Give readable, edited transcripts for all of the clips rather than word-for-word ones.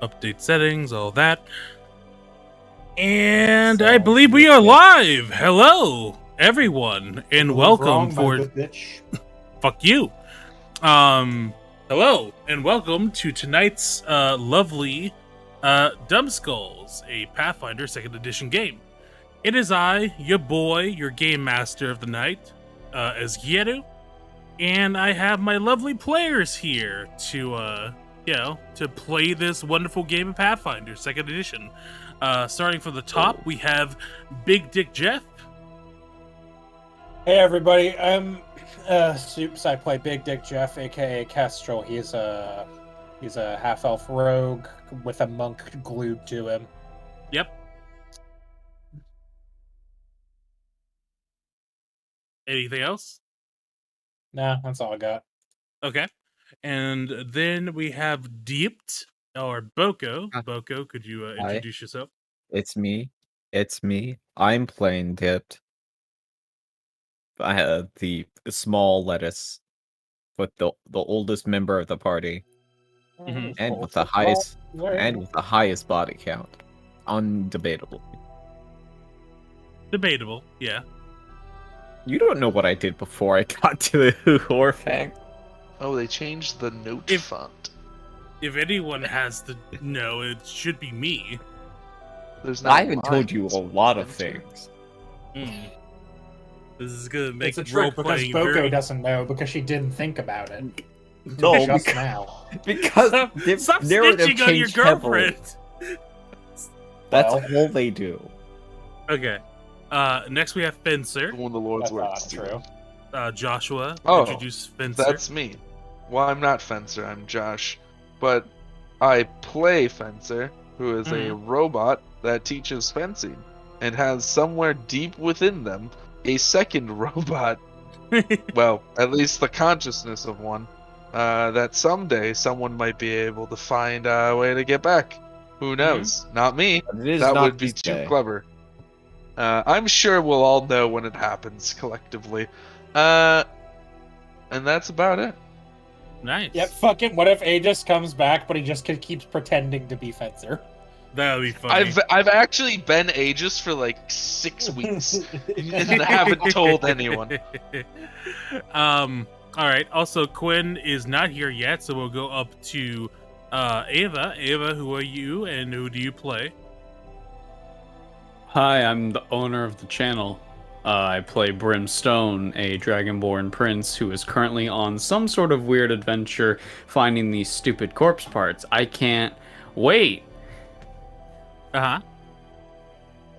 update settings, all that. And I believe we are live. Hello, everyone, and welcome for bitch. fuck you. Hello, and welcome to tonight's lovely Dumbskulls, a Pathfinder 2nd Edition game. It is I, your boy, your game master of the night, as Gieru, and I have my lovely players here to play this wonderful game of Pathfinder 2nd Edition. Starting from the top, we have Big Dick Jeff. Hey everybody, I'm Soups. I play Big Dick Jeff, aka Kestrel. He's a half-elf rogue with a monk glued to him. Yep. Anything else? Nah, that's all I got. Okay. And then we have Deeped, or Boko. Boko, could you introduce yourself? It's me. I'm playing Dipped. I have the small lettuce with the oldest member of the party, and with the highest body count, undebatable. Debatable, yeah. You don't know what I did before I got to the Horfang. Oh, they changed the note font. If anyone has to know, it should be me. I haven't told you a lot of things. This is gonna make it's a trick because role-playing Boko doesn't know because she didn't think about it. No, just now. Because stop narrative snitching on your changed heavily. girlfriend. That's all they do. Okay. Next we have Fencer. When the Lord's That's words. true. Joshua. Oh, Introduce Fencer. That's me. Well, I'm not Fencer, I'm Josh. But I play Fencer, who is a robot that teaches fencing, and has somewhere deep within them a second robot, well, at least the consciousness of one, that someday someone might be able to find a way to get back. Who knows? Not me. That would be too clever. I'm sure we'll all know when it happens collectively. And that's about it. Nice. Yep, fuck it. What if Aegis comes back, but he just keeps pretending to be Fencer? That would be funny. I've actually been Aegis for like 6 weeks and haven't told anyone. Alright, also Quinn is not here yet, so we'll go up to Ava. Ava, who are you and who do you play? Hi, I'm the owner of the channel. I play Brimstone, a Dragonborn prince who is currently on some sort of weird adventure finding these stupid corpse parts. I can't wait.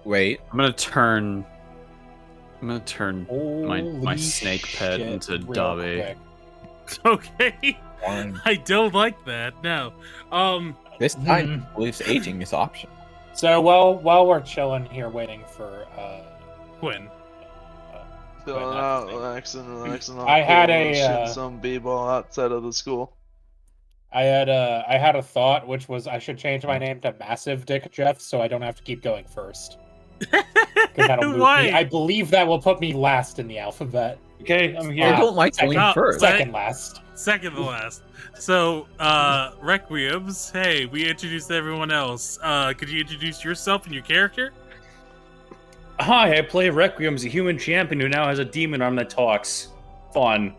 Wait. I'm gonna turn my snake pet into Dobby. Okay. I don't like that. No. This time, believes aging is optional. So while we're chilling here waiting for Quinn. I had a some b-ball outside of the school. I had a thought, which was I should change my name to Massive Dick Jeff, so I don't have to keep going first. That'll move Why? me. I believe that will put me last in the alphabet. Okay, I'm here. I don't like going first. Second last. Second to last. So, Requiems, hey, we introduced everyone else. Could you introduce yourself and your character? Hi, I play Requiem's a human champion who now has a demon arm that talks. Fun.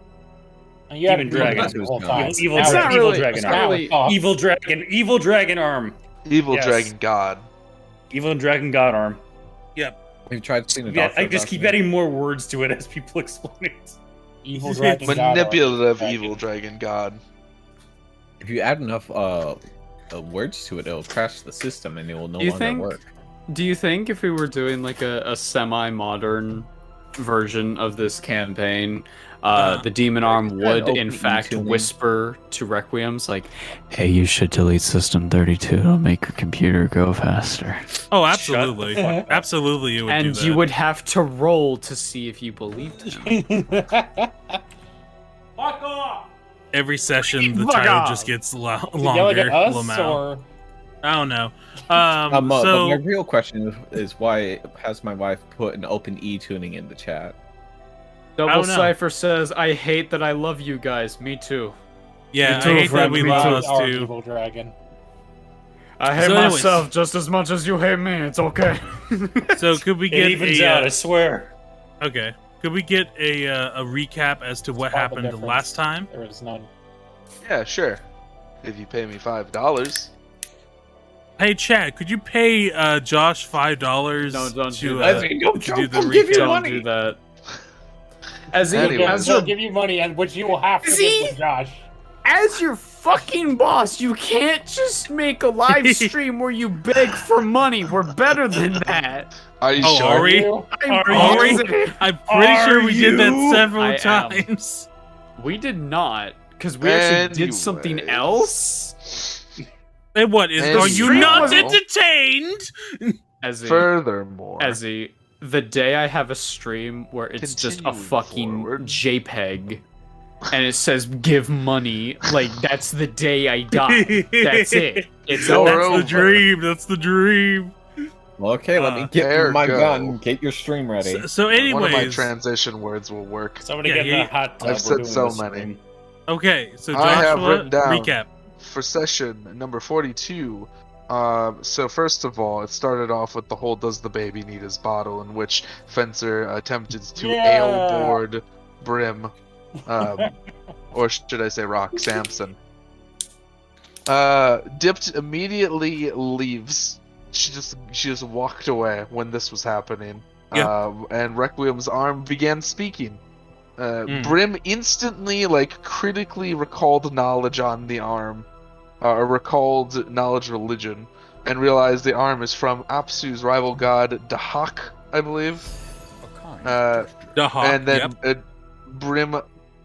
You had Demon dragon. the whole time. Evil It's not really- dragon it's arm. not really- Evil dragon arm. Evil Yes. dragon god. Evil dragon god arm. We've tried to clean it Yeah, off. I just keep adding more words to it as people explain it. Evil dragon. Manipulative God, evil dragon god. If you add enough words to it, it'll crash the system and it will no Do you longer think- work. Do you think if we were doing like a semi-modern version of this campaign, the demon arm would in fact whisper to Requiems like, "Hey, you should delete System 32. It'll make your computer go faster." Oh, absolutely. Absolutely, you would do And that. you would have to roll to see if you believed him. Fuck off! Every session, the Fuck title off! just gets Yelling longer. at us, Lamau. or I don't know. But my So, real question is why has my wife put an open e-tuning in the chat? Double don't know. Cipher says, "I hate that I love you guys. Me too." yeah, Me too, I hate that friend, we me too. lost our to. evil dragon. I hate So anyways- myself just as much as you hate me. It's okay. So could we It get evens a out, I swear. okay? Could we get a recap as to what Spot the happened difference. last time? There is none. Yeah, sure. If you pay me $5. Hey Chad, could you pay Josh $5 No, don't to do uh, that. to do the I'll give you recap? money. Do that. As Anyway. He'll give you money, and which you will have to See? give to Josh. as your fucking boss, you can't just make a live stream where you beg for money. We're better than that. Are you Oh, sure? are we? You? Are Are you? you? I'm pretty sure we did that you? several I am. times. We did not, because we actually did something Anyways. else. And what is? And Are you stream not was- entertained? Furthermore, Ezzy, the day I have a stream where it's just a Continuing fucking forward. JPEG and it says give money, like that's the day I die. That's it. It's Go over. That's over. the dream. That's the dream. Well, okay, let me there get my go. gun. Get your stream ready. So one of my anyways, transition words will work. Somebody Yeah, get in yeah, a hot tub. I've we're said doing so this many. stream. okay. So I have Joshua, written down- recap. For session number 42, so first of all, it started off with the whole "Does the baby need his bottle?" in which Fencer attempted to Yeah. ale board Brim, or should I say Rock Samson. Dipped immediately leaves. She just walked away when this was happening. And Requiem's arm began speaking. Brim instantly, critically recalled knowledge on the arm, or recalled knowledge religion, and realized the arm is from Apsu's rival god Dahak, I believe. The hawk. And then yep. Brim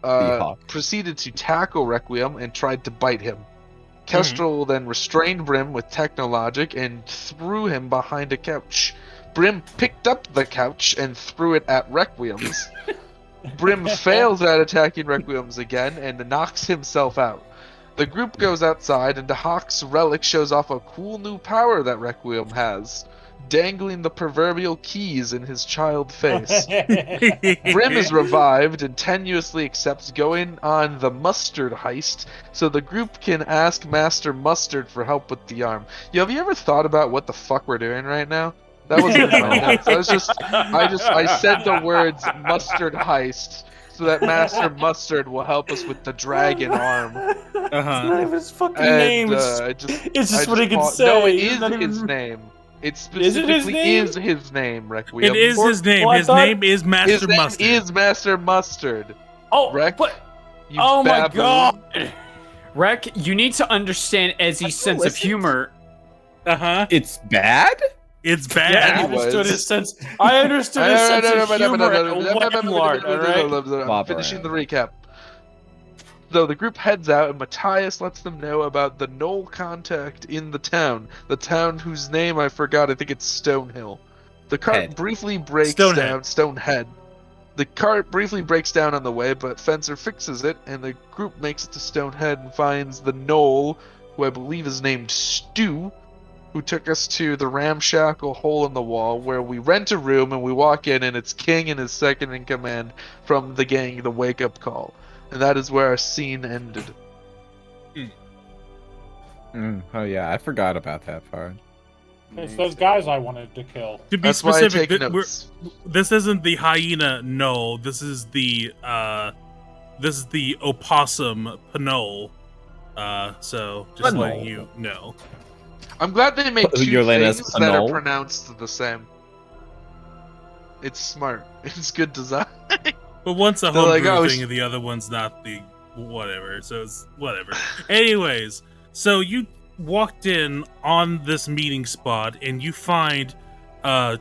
Hawk. proceeded to tackle Requiem and tried to bite him. Kestrel then restrained Brim with technologic and threw him behind a couch. Brim picked up the couch and threw it at Requiem's. Brim fails at attacking Requiem's again and knocks himself out. The group goes outside and Dahak's relic shows off a cool new power that Requiem has, dangling the proverbial keys in his child face. Brim is revived and tenuously accepts going on the mustard heist so the group can ask Master Mustard for help with the arm. Yo, have you ever thought about what the fuck we're doing right now? That wasn't in my notes. I said the words mustard heist so that Master Mustard will help us with the dragon arm. Uh-huh. Not even his fucking And name. It's just what he can say. No, it It's is not his even- name. It Is it his specifically name? is his name, Requiem. It is his name. Well, I His thought- name is Master His name Mustard. is Master Mustard. Oh, Rec, what? you Oh my baboon. god! Rek, you need to understand Ezzy's sense of listened. humor. Uh-huh. It's bad? It's Yeah, I bad. Anyways. understood his sense. I understood his sense of humor at Wemlard, alright? I'm finishing the recap. So the group heads out, and Matthias lets them know about the Knoll contact in the town whose name I forgot. I think it's Stonehill. The cart Head. briefly breaks Stonehead. down. Stonehead. The cart briefly breaks down on the way, but Fencer fixes it, and the group makes it to Stonehead and finds the Knoll, who I believe is named Stu, who took us to the ramshackle hole in the wall where we rent a room and we walk in and it's King and his second in command from the gang, the Wake Up Call. And that is where our scene ended. Oh yeah, I forgot about that part. It's those guys I wanted to kill. To be That's why I specific, take th- we're- notes. this isn't the hyena no. This is the opossum Panol. So just letting Panol. you know. I'm glad they make two Your lane is things that are Panol? pronounced the same. It's smart. It's good design. But one's a They're like, homebrew "Oh, thing and the other one's not the whatever. So it's whatever. Anyways, so you walked in on this meeting spot and you find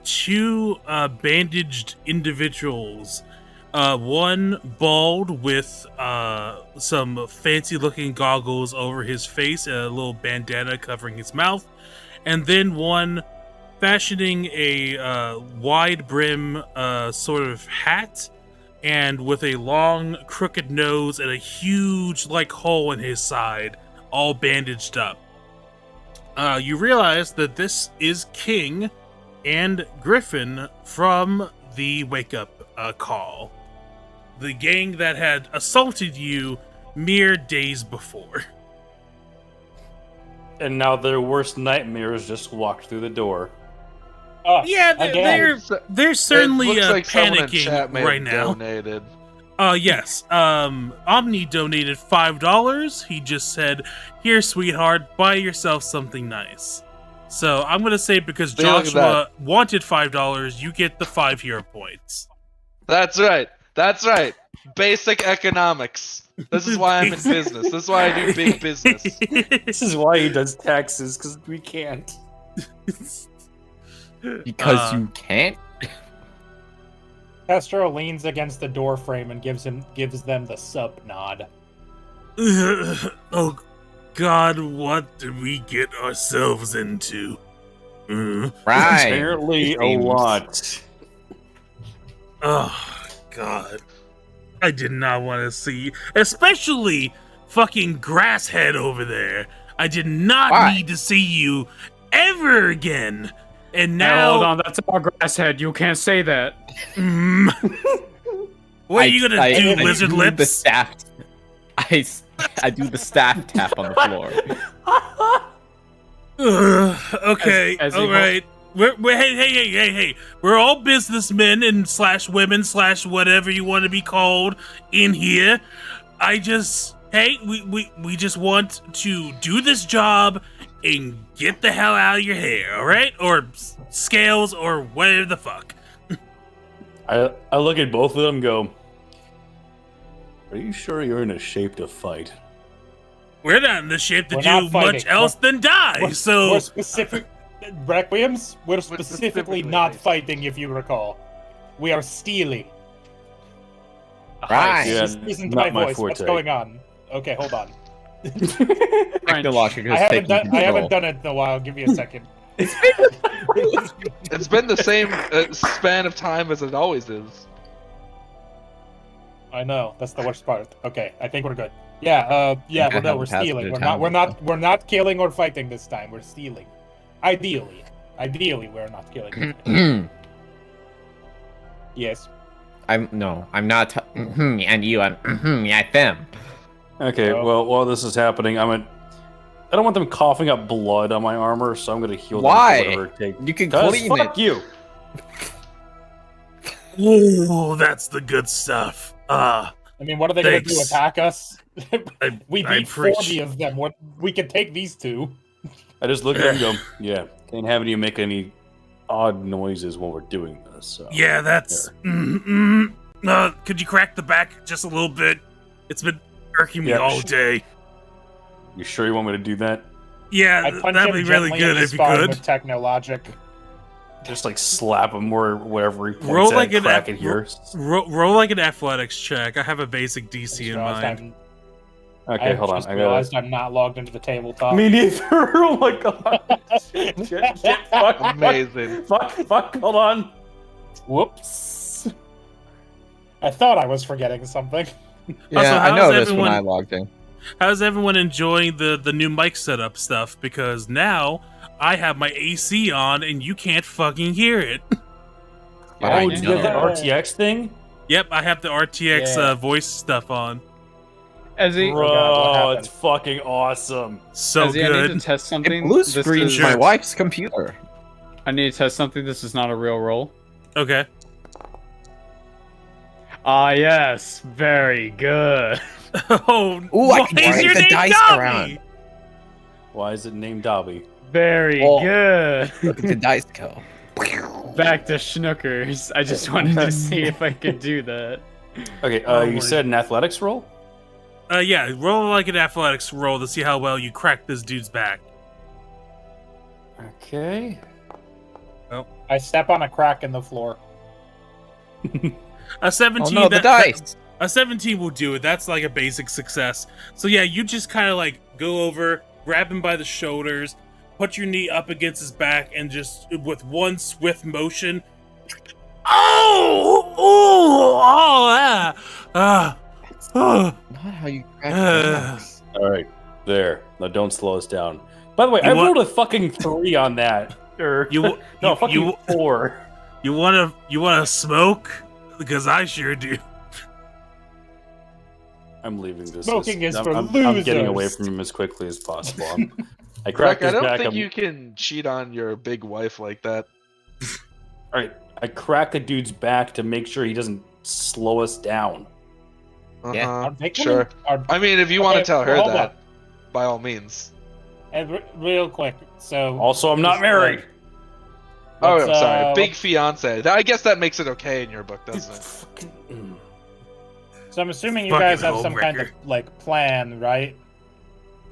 two bandaged individuals. One bald with some fancy looking goggles over his face and a little bandana covering his mouth. And then one fashioning a wide brim sort of hat and with a long crooked nose and a huge hole in his side, all bandaged up. You realize that this is King and Griffin from the Wake Up Call, the gang that had assaulted you mere days before. And now their worst nightmares just walked through the door. Yeah, again. they're certainly it looks like someone in panicking chat may right have now. donated. Yes. Omni donated $5. He just said, "Here, sweetheart, buy yourself something nice." So I'm gonna say because See, look at Joshua wanted $5, you get the 5 hero points. That's right. That's right. Basic economics. This is why I'm in business. This is why I do big business. This is why he does taxes, because we can't. Because you can't? Castro leans against the door frame and gives them the sub nod. Oh God, what did we get ourselves into? Right. Apparently a Seems- lot. Oh God, I did not want to see, especially fucking Grasshead over there. I did not Why? need to see you ever again. And Now, now, hold on, that's our Grasshead. You can't say that. What are you gonna do, Lizard do Lips? The staff. I do the staff tap on the floor. Okay, As he all right. Hey. We're all businessmen and /women / whatever you want to be called in here. We just want to do this job and get the hell out of your hair, all right? Or scales or whatever the fuck. I look at both of them and go, are you sure you're in a shape to fight? We're not in the shape to We're do not much fighting. else than die, We're so... specific Requiems. We're specifically not fighting, if you recall. We are stealing. Right. Yeah, Listen to not my my voice. What's forte. going on? Okay, hold on. Technological I haven't done control. it in a while. Give me a second. It's been the same span of time as it always is. I know that's the worst part. Okay, I think we're good. Yeah, we're stealing. We're not killing or fighting this time. We're stealing. Ideally, we're not killing. Yes. I'm not. And you, yeah, them. Okay, Oh. well, while this is happening, I don't want them coughing up blood on my armor, so I'm gonna heal Why? them for whatever it takes. You can 'Cause clean fuck it. you! Oh, that's the good stuff. I mean, what are they going to do? Thanks. Attack us? We I beat 40 of them. What? We can take these two. I just look at them and go, yeah, can't have you make any odd noises when we're doing this. So. Yeah, that's... could you crack the back just a little bit? It's been irking me Yeah, all sh- day. You sure you want me to do that? Yeah, I punch that'd him be really gently good in the if you spine could. with technologic. Just like slap him or whatever he points Roll at, like an crack ath- it here. Roll like an athletics check. I have a basic DC in mind. Okay, hold on. Just I realized gotta... I'm not logged into the tabletop. Me neither. Oh my god. Shit, fuck, Amazing. Fuck, hold on. Whoops. I thought I was forgetting something. Yeah, Also, I how's know this everyone- when I logged in. How's everyone enjoying the new mic setup stuff? Because now I have my AC on and you can't fucking hear it. Yeah, I Oh, did you have the know. RTX thing? Yep, I have the RTX Yeah. voice stuff on. Ezzy, Oh God, what Bro, happened? it's fucking awesome. So Ezzy, I need good. to test It something. blue This screened is- my wife's computer. I need to test something. This is not a real roll. Okay. Ah, yes. Very good. Oh, Ooh, I why can is drag your the name dice Dobby? around. Why is it named Dobby? Very Well- good. Look at the dice go. Back to Schnookers. I just wanted to see if I could do that. Okay, Oh you my- said an athletics roll? Yeah, roll like an athletics roll to see how well you crack this dude's back. Okay. I step on a crack in the floor. A 17. Oh no, the dice. A 17 will do it. That's like a basic success. So yeah, you just kind of like go over, grab him by the shoulders, put your knee up against his back, and just with one swift motion. Oh! Not how you crack the dice. Alright, there. Now don't slow us down. By the way, You I want- rolled a fucking 3 on that. Or, You no, fucking you 4. you wanna smoke? Because I sure do. I'm leaving this. Smoking is I'm, for I'm getting away losers. from him as quickly as possible. I crack Look, I his don't back. think you can cheat on your big wife like that. All right, I crack the dude's back to make sure he doesn't slow us down. Yeah. Sure. I mean, if you want to tell her hold that, on. by all means. And real quick, so Also, I'm not married. Oh, let's, sorry. Big fiance. I guess that makes it okay in your book, doesn't it? So I'm assuming you Fucking guys have some kind of homewrecker. like plan, right?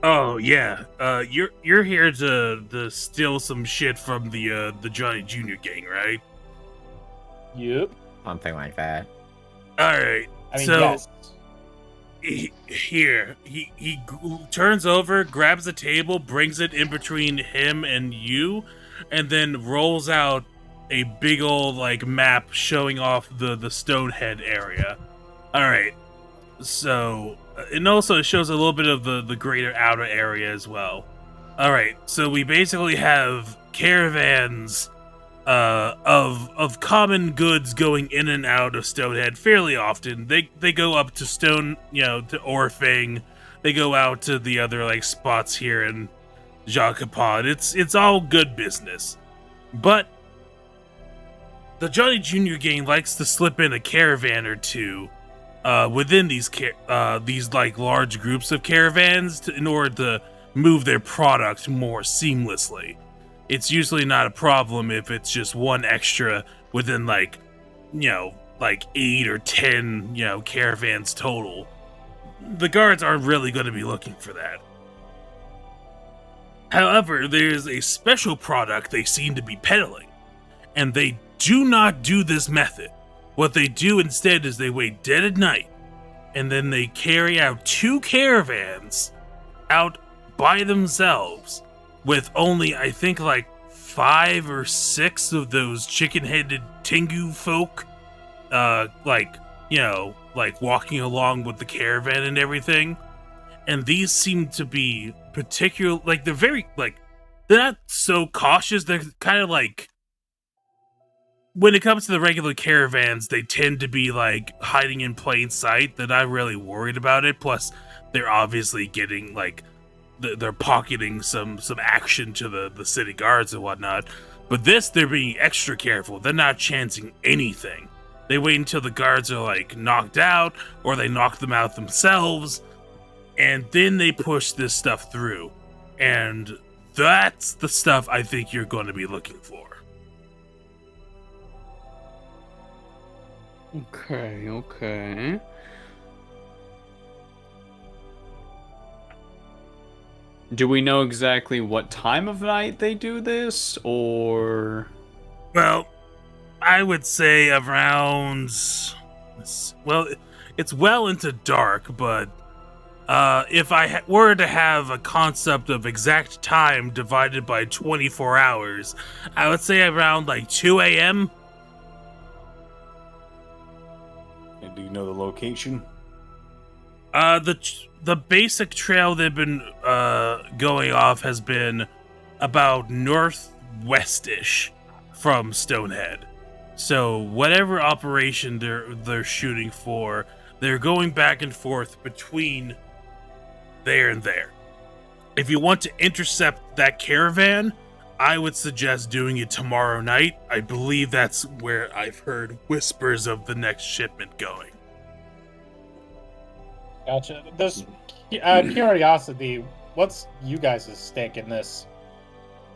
Oh yeah, you're here to steal some shit from the Johnny Jr. gang, right? Yep. Something like that. All right. I mean, so yes. he turns over, grabs a table, brings it in between him and you, and then rolls out a big old like map showing off the Stonehead area. All right. So, and also it shows a little bit of the greater outer area as well. All right, so we basically have caravans of common goods going in and out of Stonehead fairly often. They go up to Stone, to Orfing. They go out to the other like spots here in Jacapon. It's all good business, but the Johnny Jr. gang likes to slip in a caravan or two within these like large groups of caravans in order to move their product more seamlessly. It's usually not a problem if it's just one extra within like 8 or 10 caravans total. The guards aren't really going to be looking for that. However, there's a special product they seem to be peddling, and they do not do this method. What they do instead is they wait dead at night, and then they carry out 2 caravans out by themselves with only, I think, like 5 or 6 of those chicken-headed Tengu folk, walking along with the caravan and everything. And these seem to be particular, like, they're very, like, they're not so cautious. They're kind of like, when it comes to the regular caravans, they tend to be like hiding in plain sight. They're not really worried about it. Plus, they're obviously getting like they're pocketing some action to the city guards and whatnot. But this, they're being extra careful. They're not chancing anything. They wait until the guards are like knocked out, or they knock them out themselves, and then they push this stuff through. And that's the stuff I think you're going to be looking for. Okay. Do we know exactly what time of night they do this, or? Well, I would say around... Well, it's well into dark, but if I were to have a concept of exact time divided by 24 hours, I would say around like 2 a.m. And do you know the location? The basic trail they've been going off has been about northwestish from Stonehead. So whatever operation they're shooting for, they're going back and forth between there and there. If you want to intercept that caravan, I would suggest doing it tomorrow night. I believe that's where I've heard whispers of the next shipment going. Gotcha. This curiosity, what's you guys' stake in this?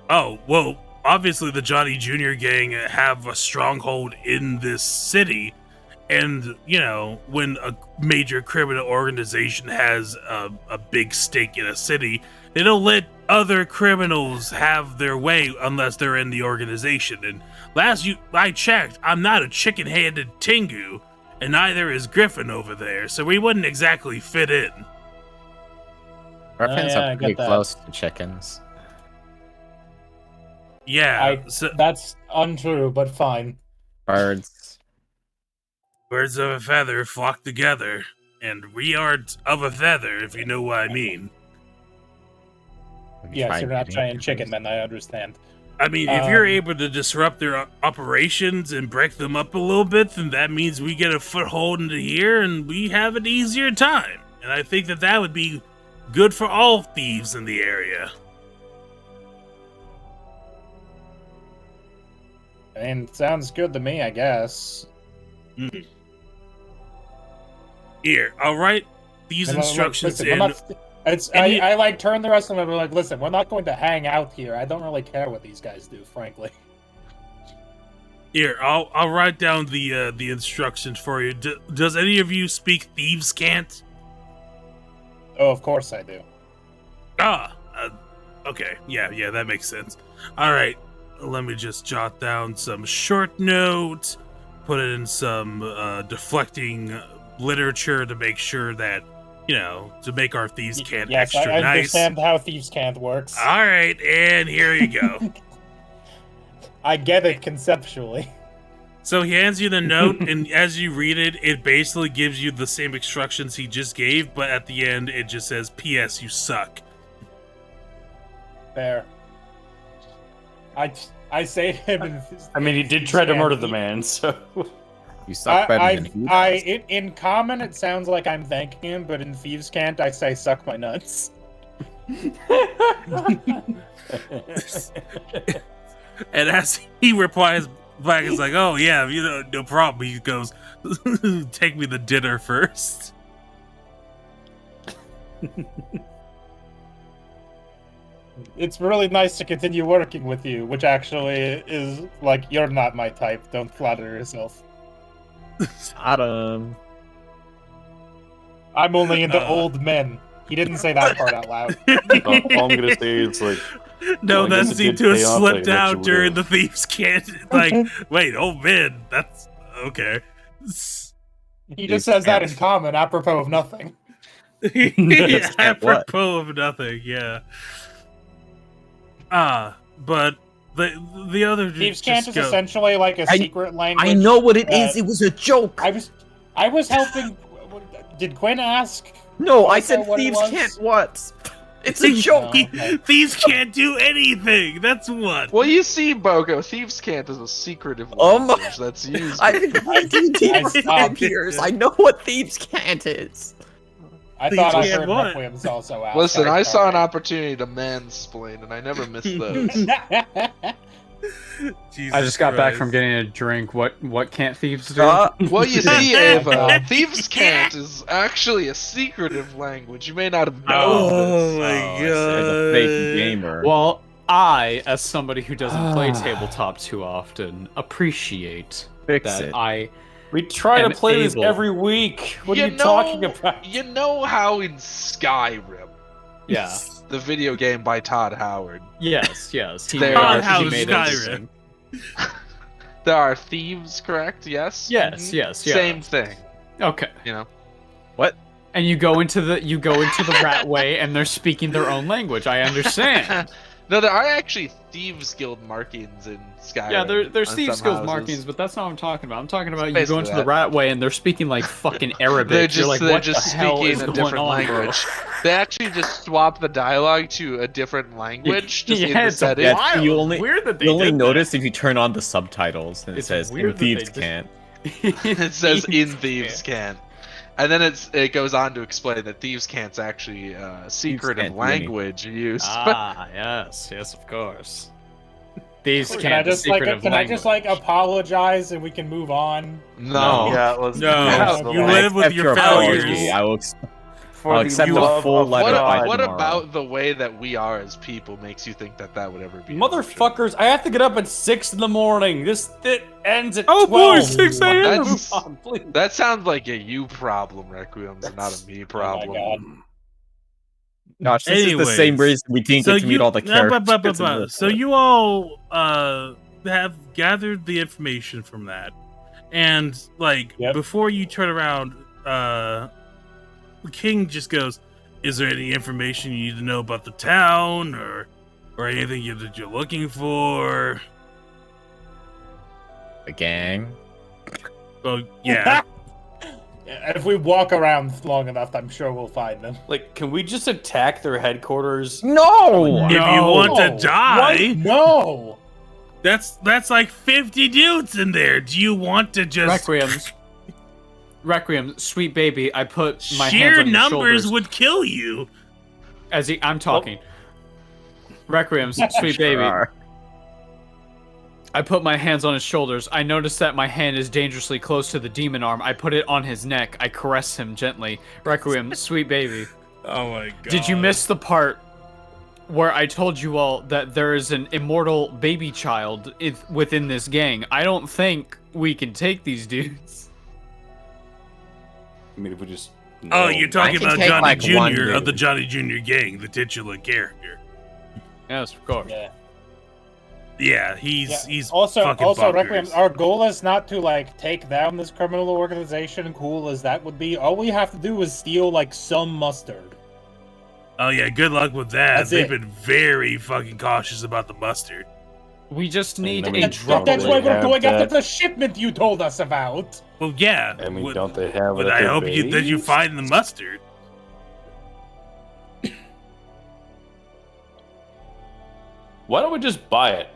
Oh, well, obviously the Johnny Jr. gang have a stronghold in this city, and, when a major criminal organization has a big stake in a city, they don't let other criminals have their way unless they're in the organization. And last I checked, I'm not a chicken-handed Tengu, and neither is Griffin over there, so we wouldn't exactly fit in. Griffins yeah, I are get pretty that. close to chickens. Yeah, That's untrue, but fine. Birds. birds of a feather flock together, and we aren't of a feather, if you know what I mean. Yes, Tried you're not getting giant chicken, confused. then I understand. I mean, if you're able to disrupt their operations and break them up a little bit, then that means we get a foothold into here and we have an easier time. And I think that would be good for all thieves in the area. And sounds good to me, I guess. Here, I'll write these And, instructions listen, in. I like turn the rest of them and be like, listen, we're not going to hang out here. I don't really care what these guys do, frankly. Here, I'll write down the instructions for you. Does any of you speak thieves' cant? Oh, of course I do. Okay, yeah, that makes sense. All right, let me just jot down some short notes, put it in some deflecting literature to make sure that, to make our thieves' cant yes, extra I nice. understand how thieves' cant works. All right, and here you go. I get it conceptually. So he hands you the note, and as you read it, it basically gives you the same instructions he just gave, but at the end, it just says, P.S. You suck. Fair. I say to him. He did try to murder the man, so. You suck better than he does. In common, it sounds like I'm thanking him, but in thieves' cant, I say suck my nuts. And as he replies back, it's like, oh yeah, no problem. He goes, take me to dinner first. It's really nice to continue working with you, which actually is like, you're not my type. Don't flatter yourself. Adam. I'm only into old men. He didn't say that part out loud. All I'm gonna say is like, No, well, I that guess it seemed did to have pay off, slipped like, what out you during would've. the thieves' cant. Like, wait, oh man, that's okay. He just says that in common, apropos of nothing. Yeah, Can't what? apropos of nothing, yeah. But the other Thieves' just cant is go- essentially like a secret language. I know what it is. that- It was a joke. I was helping. Did Quinn ask? No, I Also said what it thieves was? can't what? It's a joke. Oh, okay. Thieves can't do anything. That's what. Well, you see, Bogo, thieves' cant is a secretive Oh my- language that's used. I've been playing D&D for stopped. 5 years. I know what thieves can't is. I Thieves thought I can't heard what? Requiem's also asked. Listen, I saw an Sorry. opportunity to mansplain, and I never missed those. Jesus I just got back Christ. from getting a drink. What can't thieves do? Well, you see, Oh, Ava, God. thieves' cant is actually a secretive language. You may not have known Oh this. my As a fake gamer. Well, I, as somebody who doesn't play tabletop too often, appreciate Fix that it. We try to am play this able- every week. What are You you know- talking about? You know how in Skyrim, Yeah. the video game by Todd Howard, Yes. He There Todd are Howard made Skyrim. it. there are thieves, correct? Yes? Yes. Same thing, Okay. you know? And you go into the rat way, and they're speaking their own language. I understand. No, there are actually Thieves Guild markings in Skyrim. Yeah, there's on Thieves some Guild houses. markings, but that's not what I'm talking about. I'm talking about you Basically go into the that. rat way, and they're speaking like fucking Arabic. They're You're just, like, they're what just the hell speaking is a going different on, bro? language. They actually just swap the dialogue to a different language just in the it's a setting. Yeah, wild. you only- Weird that they You only did notice if you turn on the subtitles and it It's says weird in that thieves they can't. that. It says in Thieves Cant. And then it goes on to explain that Thieves Cant's actually a secretive can't do anything. language used. Ah, yes, of course. Thieves Can I can't. just apologize and we can move on? No. Yeah, let's No, do you that. live with Accept your apology. failures. I will For I'll the accept a love full of letter by God. What tomorrow. about the way that we are as people makes you think that would ever be an option? Motherfuckers, I have to get up at 6 in the morning. This ends at Oh 12. boy, 6 a.m. That's- Come on, please. That sounds like a you problem, Requiem, and not a me problem. Oh my God. Gosh, this is the Anyways, same reason we didn't get to meet all the characters. So you all have gathered the information from that, and like Yep. before you turn around, the king just goes, "Is there any information you need to know about the town, or anything that you're looking for?" The gang. Well, yeah. If we walk around long enough, I'm sure we'll find them. Like, can we just attack their headquarters? No! If you want to No. die, What? No! that's like 50 dudes in there. Do you want to just Requiem, sweet baby, I put my hands sheer on your numbers shoulders. would kill you? I'm talking. Requiem, sweet baby. Sure. I put my hands on his shoulders. I notice that my hand is dangerously close to the demon arm. I put it on his neck. I caress him gently. Requiem, sweet baby. Oh my god. Did you miss the part where I told you all that there is an immortal baby child within this gang? I don't think we can take these dudes. I mean, if we just. Oh, you're talking about take, Johnny like, one Jr. of the dude. Johnny Jr. gang, the titular character. Yes, of course. Yeah. Yeah, he's also fucking also bonkers. Requiem. Our goal is not to like take down this criminal organization. Cool as that would be, all we have to do is steal like some mustard. Oh yeah, good luck with that. That's They've it. been very fucking cautious about the mustard. We just need And a then drop. That's why we're have going that. after the shipment you told us about. Well, yeah. I mean, would- don't they have but it at I their hope that you base? find the mustard. Why don't we just buy it?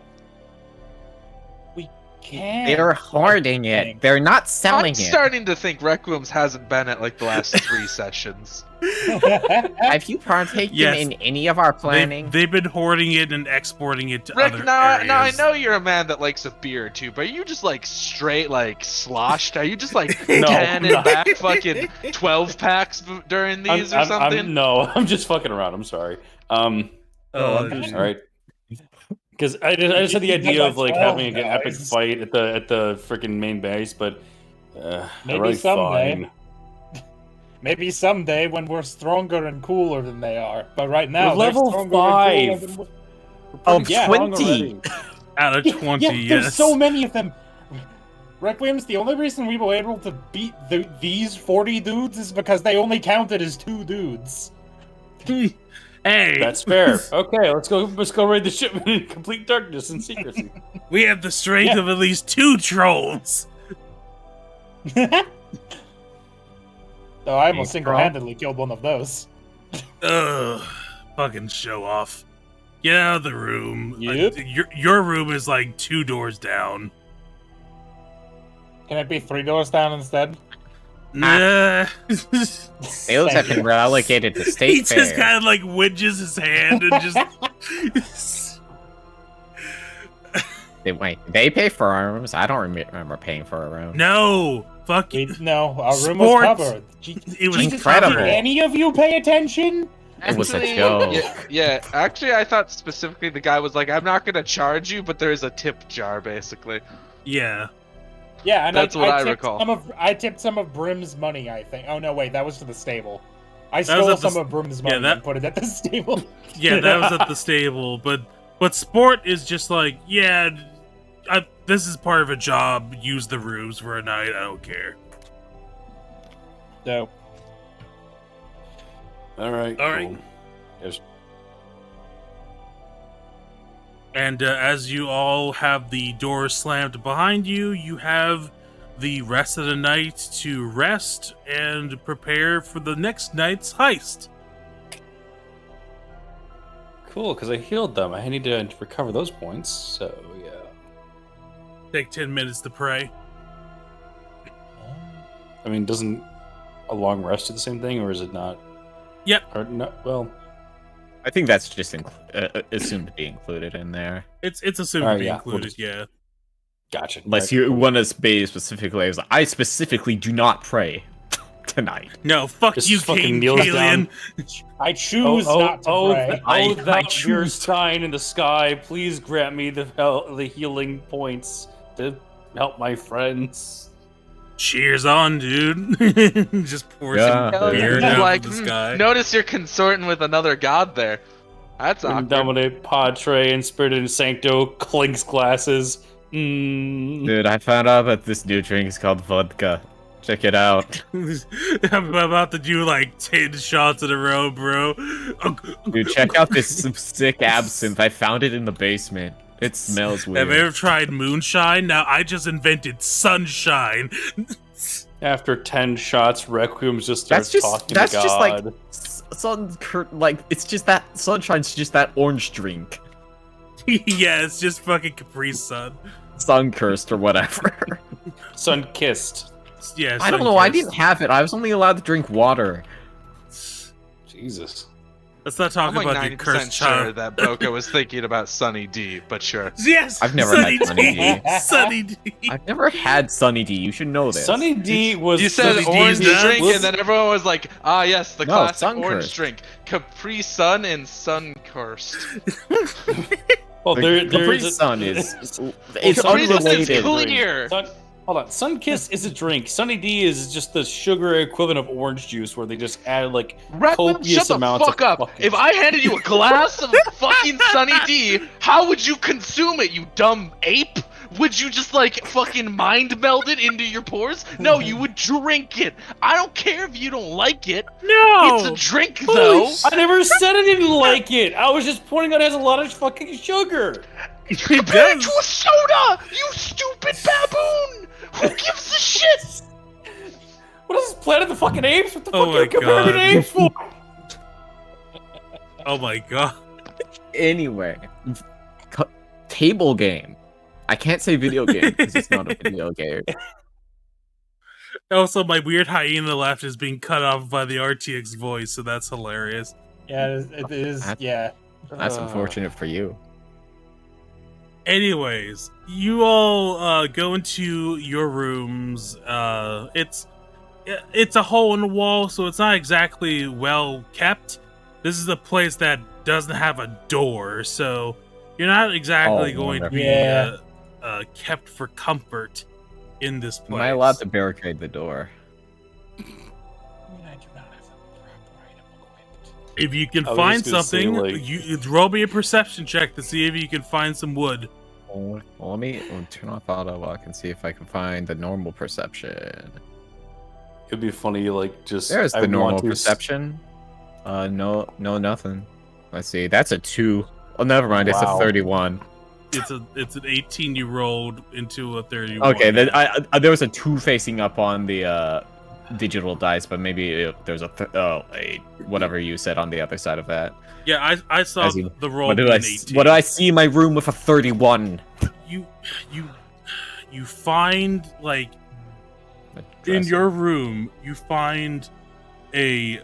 They're hoarding it. They're not selling I'm it. starting to think Requiem's hasn't been at like the last 3 sessions. Have you partaken Yes. in any of our planning? They've been hoarding it and exporting it to Rick, other now areas. I know you're a man that likes a beer or two, but are you just like straight like sloshed? Are you just like canning back fucking 12 packs during these or something? No, I'm just fucking around. I'm sorry. Oh, All right. Because I just had the idea of like having an epic guys. fight at the freaking main base, but Maybe really someday. fine. Maybe someday when we're stronger and cooler than they are. But right now, We're they're level stronger 5. and cooler than Of Pretty strong 20. already. out of 20, yeah, yes. there's so many of them. Requiem's, the only reason we were able to beat these 40 dudes is because they only counted as 2 dudes. Hey, That's fair. Okay, let's go raid the shipment in complete darkness and secrecy. we have the strength Yeah. of at least 2 trolls. So I almost Hey, single-handedly killed one of those. Ugh, fucking show off. Get out of the room. Yep. Your room is like 2 doors down. Can it be 3 doors down instead? Nah. Those have been relegated to He state just fair. kind of like wedges his hand and just. Wait, they pay for our rooms? I don't remember paying for a room. No, fuck you. No, our room was Sports. covered. It was Jesus, incredible. Did any of you pay attention? It was a Actually, joke. Yeah, actually, I thought specifically the guy was like, "I'm not gonna charge you, but there is a tip jar, basically." Yeah. Yeah, and That's what I tipped recall. I tipped some of Brim's money, I think. Oh no, wait, that was to the stable. I That was stole at the some of Brim's money that- and put it at the stable. Yeah, that was at the stable, but sport is just like, yeah, this is part of a job. Use the rooms for a night. I don't care. So, All right. All right. Cool. Yes. And as you all have the doors slammed behind you, you have the rest of the night to rest and prepare for the next night's heist. Cool, because I healed them. I need to recover those points. So yeah. Take 10 minutes to pray. I mean, doesn't a long rest do the same thing, or is it not? Yep. Or no, well, I think that's just assumed to be included in there. It's assumed All to right, be yeah, included, we'll just- yeah. gotcha. Unless All right, you want to say specifically, I specifically do not pray tonight. No, fuck Just you, fucking King kneels Kalian. I choose not to pray. I thou choose- your sign in the sky, please grant me the healing points to help my friends. Cheers on, dude. Just pour Yeah, some beer dude. down like, from the sky. notice you're consorting with another god there. That's awkward. Indomine Patre and Spirited and Sancto clinks glasses. Mm. Dude, I found out that this new drink is called vodka. Check it out. I'm about to do like 10 shots in a row, bro. Dude, check out this sick absinthe. I found it in the basement. It smells Have you weird. ever tried moonshine? Now I just invented sunshine. After 10 shots, Requiem just starts That's talking just to God. like like it's just that sunshine's just that orange drink. Yeah, it's just fucking Capri Sun. Sun cursed or whatever. Sun kissed. Yeah, I don't know, I sun-kissed. didn't have it. I was only allowed to drink water. Jesus. Let's not talk I'm like about your 90% cursed sure child. that Broka was thinking about Sunny D, but sure. Yes, I've never had Sunny D. Sunny D. I've never had Sunny D. You should know this. Sunny D was. You said Sunny D orange is drink, nuts. and then everyone was like, ah, yes, the No, classic Suncurst. orange drink. Capri Sun and Suncurst. Well, The Capri there's a, Sun is it's Capri Sun is unrelated. clear. Hold on, Sunkiss is a drink. Sunny D is just the sugar equivalent of orange juice, where they just add like Redmond, copious shut the amounts fuck of up. fucking- If I handed you a glass of fucking Sunny D, how would you consume it, you dumb ape? Would you just like fucking mind meld it into your pores? No, you would drink it. I don't care if you don't like it. No, It's a drink though. I never said I didn't like it. I was just pointing out it has a lot of fucking sugar. it Compare it does. to a soda, you stupid baboon. Who gives a shit? What is this, Planet of the fucking Apes? What the Oh fuck are you my comparing God. to apes for? Oh my god. Anyway, table game. I can't say video game because it's not a video game. Also, my weird hyena laugh is being cut off by the RTX voice, so that's hilarious. Yeah, it is. That's- Yeah. That's unfortunate for you. Anyways, you all go into your rooms. It's a hole in the wall, so it's not exactly well kept. This is a place that doesn't have a door, so you're not exactly going to be Yeah. kept for comfort in this place. Am I allowed to barricade the door? I mean, I do not have the proper item equipped. If you can I was find just gonna say, something, like- you roll me a perception check to see if you can find some wood. Well, let me turn off auto lock and see if I can find the normal perception. It'd be funny, like just. There's I the normal want to perception. No, nothing. Let's see. That's a 2. Oh, never mind. It's Wow. a 31. It's an 18 you rolled into a 31. Okay, then there was a 2 facing up on the digital dice, but maybe there's a whatever you said on the other side of that. Yeah, I saw As you- the roll What be did an 18. what do I see in my room with a 31? You find like in your room you find a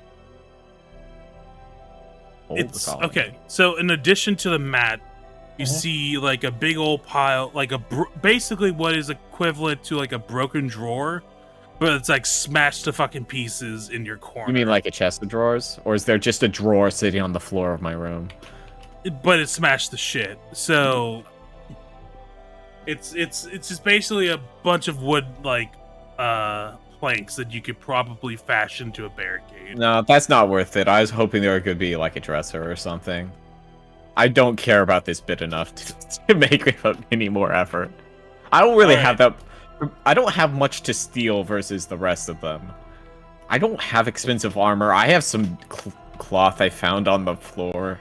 it's okay. So in addition to the mat, you see like a big old pile, like basically what is equivalent to like a broken drawer, but it's like smashed to fucking pieces in your corner. You mean like a chest of drawers, or is there just a drawer sitting on the floor of my room? But it smashed the shit. So it's just basically a bunch of wood like planks that you could probably fashion to a barricade. No, that's not worth it. I was hoping there could be like a dresser or something. I don't care about this bit enough to make it any more effort. I don't really have that. I don't have much to steal versus the rest of them. I don't have expensive armor. I have some cloth I found on the floor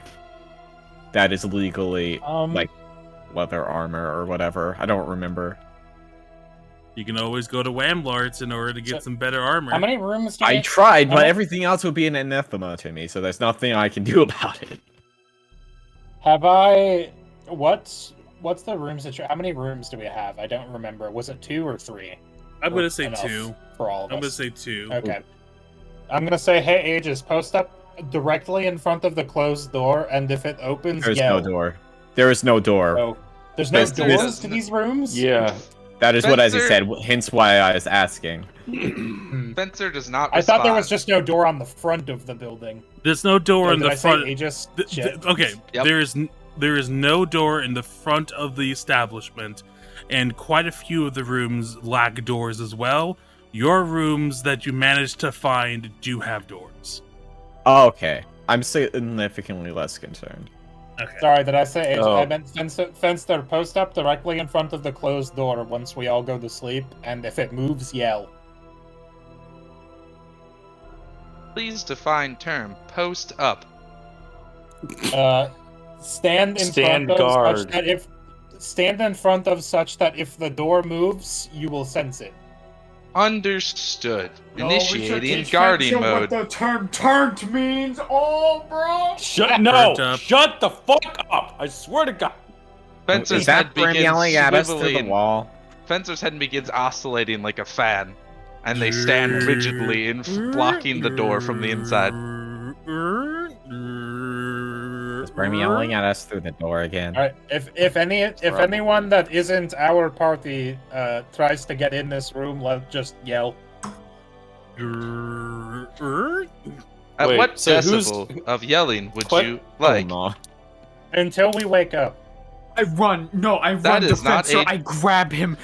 that is legally like leather armor or whatever. I don't remember. You can always go to Wamlarts in order to get some better armor. How many rooms do I you tried, but everything else would be an anathema to me, so there's nothing I can do about it. have I? What's the rooms that how many rooms do we have? I don't remember. Was it 2 or 3? I'm Or gonna say enough 2. for all of I'm gonna us. say 2. Okay. I'm gonna say, hey, Aegis, post up directly in front of the closed door, and if it opens, There's yell. no door. There is no door. Oh, there's no There's- there's- doors to these rooms? Yeah. That is what Izzy Spencer- said, hence why I was asking. Spencer does not I thought there was respond. just no door on the front of the building. There's no door in Did the I say front. Aegis? Shit. Okay, Yep. there is no door in the front of the establishment, and quite a few of the rooms lack doors as well. Your rooms that you managed to find do have doors. Oh, okay. I'm significantly less concerned. Okay. Sorry, did I say Aegis? Oh. I meant fence their post up directly in front of the closed door once we all go to sleep, and if it moves, yell. Please define term. Post up. Stand in Stand front guard. of such that if the door moves, you will sense it. Understood. Initiating guarding mode. the term "turned" means. Oh, bro. Shut Burnt up. Shut the fuck up! I swear to God. Spencer's Is that head Brim begins yelling at us through the swiveling. wall? Spencer's head begins oscillating like a fan, and they stand rigidly in blocking the door from the inside. Spencer's head begins swiveling like a fan, and they stand rigidly in blocking the door from the inside. Spencer's head begins swiveling like a fan, and they stand rigidly in blocking the door from the inside. Spencer's head begins swiveling like a fan, and they stand rigidly in blocking the door from the inside. Scream yelling at us through the door again. All right. If anyone that isn't our party tries to get in this room, let's just yell. At Wait, what so decibel of yelling would What? you like? Oh, no. Until we wake up. I run. No, I That run to is not Fencer. a- I grab him.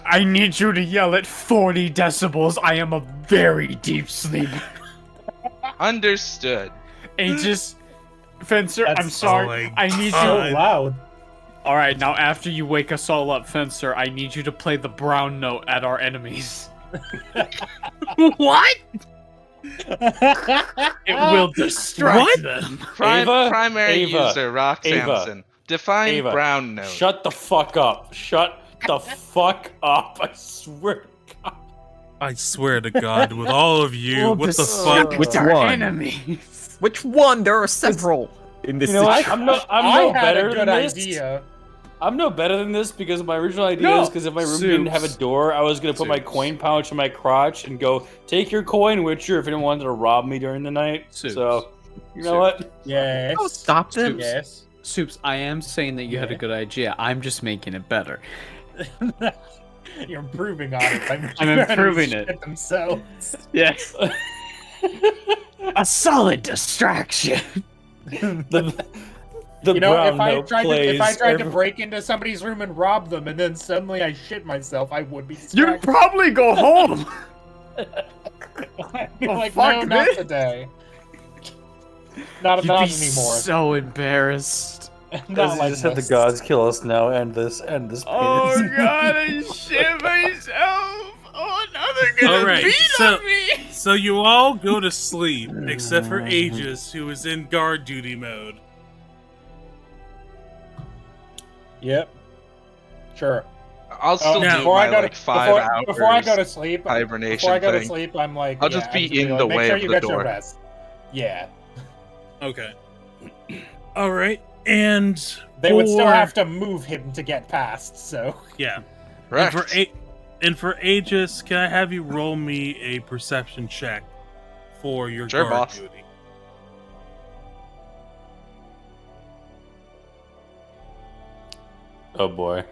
I need you to yell at 40 decibels. I am a very deep sleeper. Understood. Aegis, Fencer, I'm That's sorry. so I need So you. loud. All right, now after you wake us all up, Fencer, I need you to play the brown note at our enemies. What? It will distract What? them. Primary Ava, user Rock Ava, Samson. Define Ava, brown note. Shut the fuck up. Shut the fuck up. I swear to God. I swear to God, with all of you, We'll what the distract fuck? Which our one? enemies. Which one? There are several in this You know what? situation. I'm I no had better a good than this. idea. I'm no better than this because my original idea No, is because if my room didn't have a Soups. door, I was gonna put my Soups. coin pouch in my crotch and go, take your coin, Witcher, if anyone wanted to rob me during the night. Soups. So, you know what? Yes. Oh, stop them. Yes. Soups, I am saying that you had a good idea. I'm just making it better. You're improving on it. I'm improving it. Shit themselves. Yes. A solid distraction. The You know, brown if I note tried plays to every- break into somebody's room and rob them, and then suddenly I shit myself, I would be You'd distracted. probably go home. I'd be Oh, like, fuck no, not this. today. Not You'd not be anymore. so embarrassed. Not like just have the this. gods kill us now. End this. End this. Oh penis. god, I shit myself. Oh, now they're gonna All right, beat so- on me. So you all go to sleep, except for Aegis, who is in guard duty mode. Yep. Sure. I'll still now, do my like 5 hours before I go to sleep, hibernation before I go to thing. sleep, I'm like, I'll just be I'm in like, the make way sure of you the get your door. rest. Yeah. Okay. All right, and They would still for- have to move him to get past, so. Yeah. Correct. And for Aegis, can I have you roll me a perception check for your Sure, guard boss. duty? Oh boy.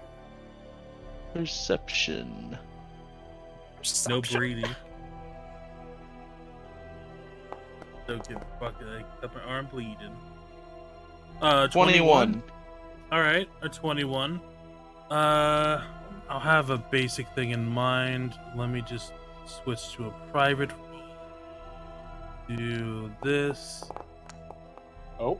Perception. No breathing. Don't give a fuck. I got my arm bleeding. 21. All right, a 21. I'll have a basic thing in mind. Let me just switch to a private roll. Do this. Oh.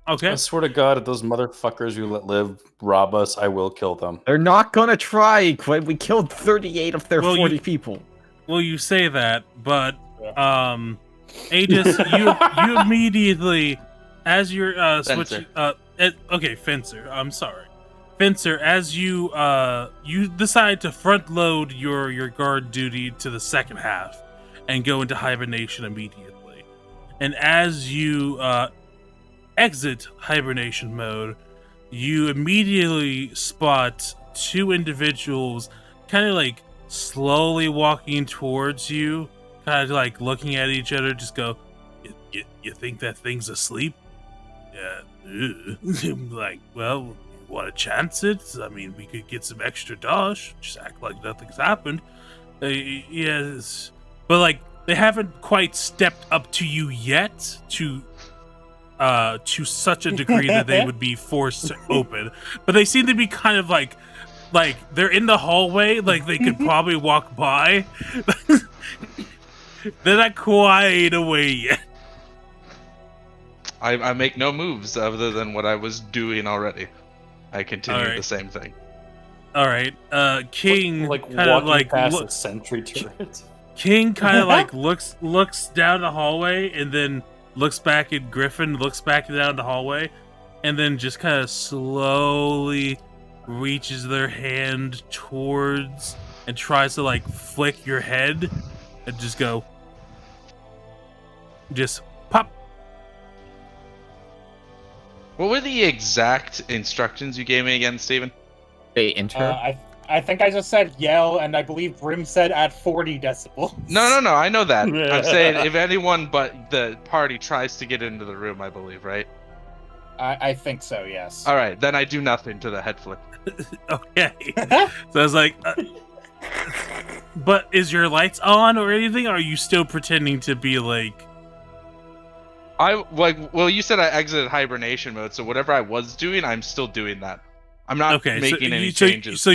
Okay. I swear to God, if those motherfuckers who let live rob us, I will kill them. They're not gonna try, Quinn. We killed 38 of their Well, 40 you- people. Well, you say that, but Aegis, you immediately, as you're switching, okay, Fencer. I'm sorry, Fencer. As you you decide to front load your guard duty to the second half, and go into hibernation immediately, and as you exit hibernation mode, you immediately spot two individuals, kind of like slowly walking towards you, kind of like looking at each other, just go, you think that thing's asleep? Yeah. Like, well, you want to chance it? I mean, we could get some extra dosh, just act like nothing's happened. Yes. But, like, they haven't quite stepped up to you yet to such a degree that they would be forced to open. But they seem to be kind of like they're in the hallway, like they could probably walk by. They're not quite away yet. I make no moves other than what I was doing already. I continue Alright. the same thing. All right, King like kind of walking like past a sentry turret. King kind of like looks down the hallway and then looks back at Griffin, looks back down the hallway, and then just kind of slowly reaches their hand towards and tries to like flick your head and just go, just pop. What were the exact instructions you gave me again, Steven? They enter. I think I just said yell, and I believe Brim said at 40 decibels. No, I know that. I'm saying if anyone but the party tries to get into the room, I believe, right? I think so. Yes. All right, then I do nothing to the head flick. Okay. So I was like, but is your lights on or anything? Or are you still pretending to be like? Well, you said I exited hibernation mode, so whatever I was doing, I'm still doing that. I'm not making any changes. So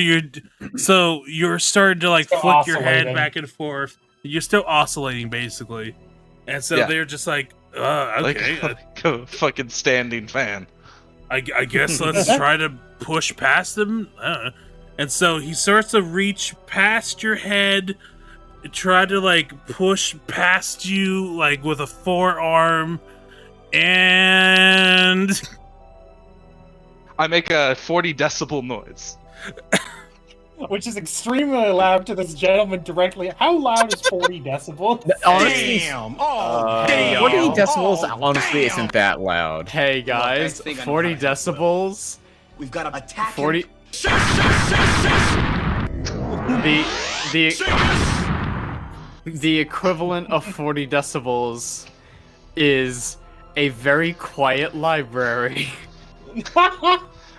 you're starting to like Still flick your head oscillating. back and forth. You're still oscillating basically, and so Yeah. they're just like, okay, like a fucking standing fan. I guess let's try to push past him. And so he starts to reach past your head, try to like push past you like with a forearm, and I make a 40 decibel noise. Which is extremely loud to this gentleman directly. How loud is 40 decibels? Honestly, Damn! Oh, damn! 40 decibels Oh, honestly damn. isn't that loud. Hey guys, Look, I think I know 40 how to do it. decibels. We've got to attack 40. him. The equivalent of 40 decibels is a very quiet library.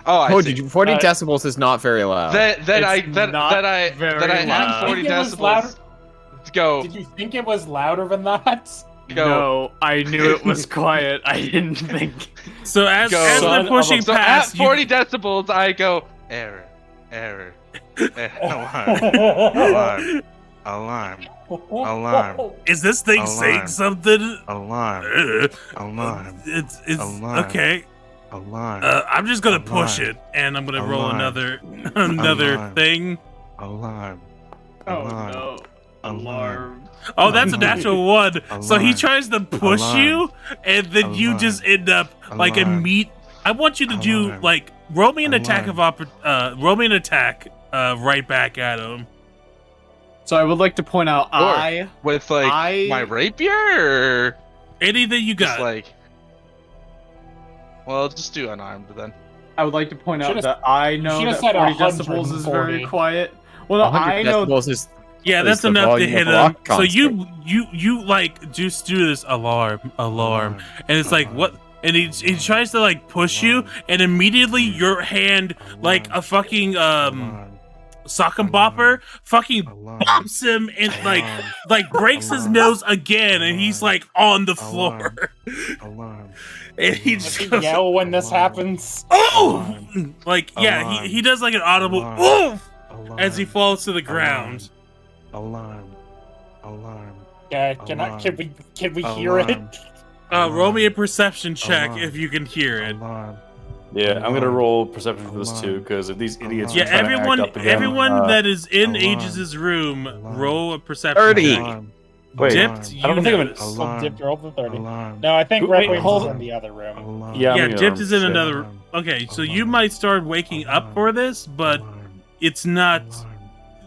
Oh, I Oh, see. did you? 40 decibels is not very loud. That I It's not very have loud. 40 Think it was louder? decibels. Go. Did you think it was louder than that? Go. No, I knew it was quiet. I didn't think. so as Go. they're Son of pushing a- So past at 40 decibels, I go error, alarm, alarm, alarm, is this thing Alarm. saying something? alarm, alarm, It's Alarm. okay. alarm, I'm just gonna push Alarm. it, and I'm gonna roll Alarm. another Alarm. thing. alarm. Oh Alarm. no! Alarm. Oh, that's a natural one. So he Alarm. tries to push Alarm. you, and then you Alarm. just end up like Alarm. I want you to do Alarm. like roll me an attack Alarm. roll me an attack right back at him. So I would like to point out, Or- With like I- my rapier, or Anything you just got. like. Well, just do unarmed then. I would like to point out Should've- that I know should've that said 40 decibels is 140. very quiet. Well, no, 100 I know. decibels is Yeah, is that's the enough to volume hit of a him. rock So concert. you like just do this alarm, and it's like what? And he tries to like push you, and immediately your hand like a fucking sock and bopper fucking bumps him and like breaks his nose again, and he's like on the floor, Alarm. and he Does just he goes, yell when this happens? oh, like yeah, Alarm. he does like an audible Alarm. oof as he falls to the ground. Alarm. Alarm. Can we hear it? Alarm. Roll me a perception check Alarm. if you can hear it. Alarm. Yeah, I'm gonna roll perception for this too, because if these idiots Yeah, are trying to everyone, act up again, everyone that is in Alarm. Aegis' room, Alarm. roll a perception 30. check. Alarm. Wait, Dipped, I don't you think I'm notice. Oh, Dipped rolled the 30. Alarm. No, I think Wait, Requiem hold is on. in the other room. Alarm. Yeah, I'm Yeah, gonna Dipped is in shit. another. Alarm. Okay, so you Alarm. might start waking up for this, but Alarm. it's not Alarm.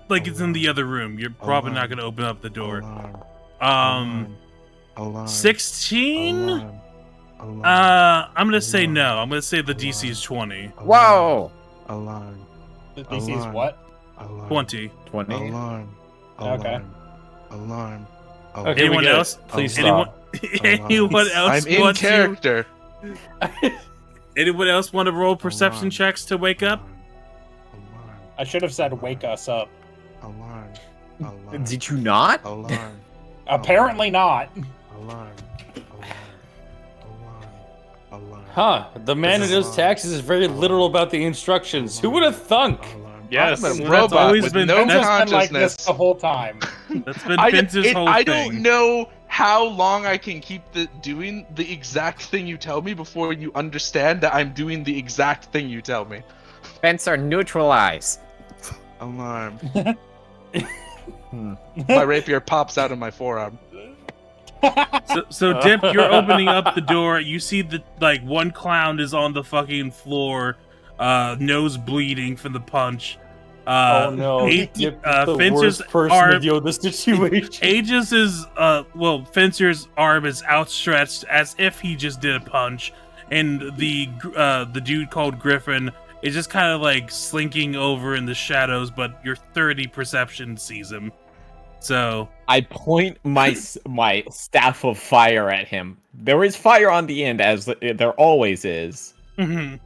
like it's in the other room. You're probably not Alarm. going to open up the door. Alarm. Alarm. 16. Alarm. Alarm. I'm gonna say no. I'm gonna say the DC is 20. Whoa! Alarm. The DC is Alarm. what? Alarm. 20. 20. Alarm. Okay. Alarm. Alarm. Okay, Anyone we get it. else? Please Anyone? stop. Anyone else? I'm in want to- character. Anyone else want to roll perception Alarm. checks to wake up? Alarm. I should have said wake us up. Alarm. Alarm. Did you not? Alarm. Apparently not. Alarm. Alarm. Alarm. Huh? The man who This is does taxes is very literal about the instructions. Who would have thunk? Alarm. Yes. I'm a That's robot always with been- no that's It's been like this consciousness. the whole time. That's been I, Vince's whole I thing. don't know how long I can keep doing the exact thing you tell me before you understand that I'm doing the exact thing you tell me. Vents are neutralized. Alarm. My rapier pops out of my forearm. So Dip, you're opening up the door. You see that like one clown is on the fucking floor, nose bleeding from the punch. Oh no! Eight- Dip, uh, the Fencer's worst person arm- to deal with this situation. Aegis is Fencer's arm is outstretched as if he just did a punch, and the dude called Griffin is just kind of like slinking over in the shadows, but your 30 perception sees him. So I point my staff of fire at him. There is fire on the end, as there always is. Mm-hmm.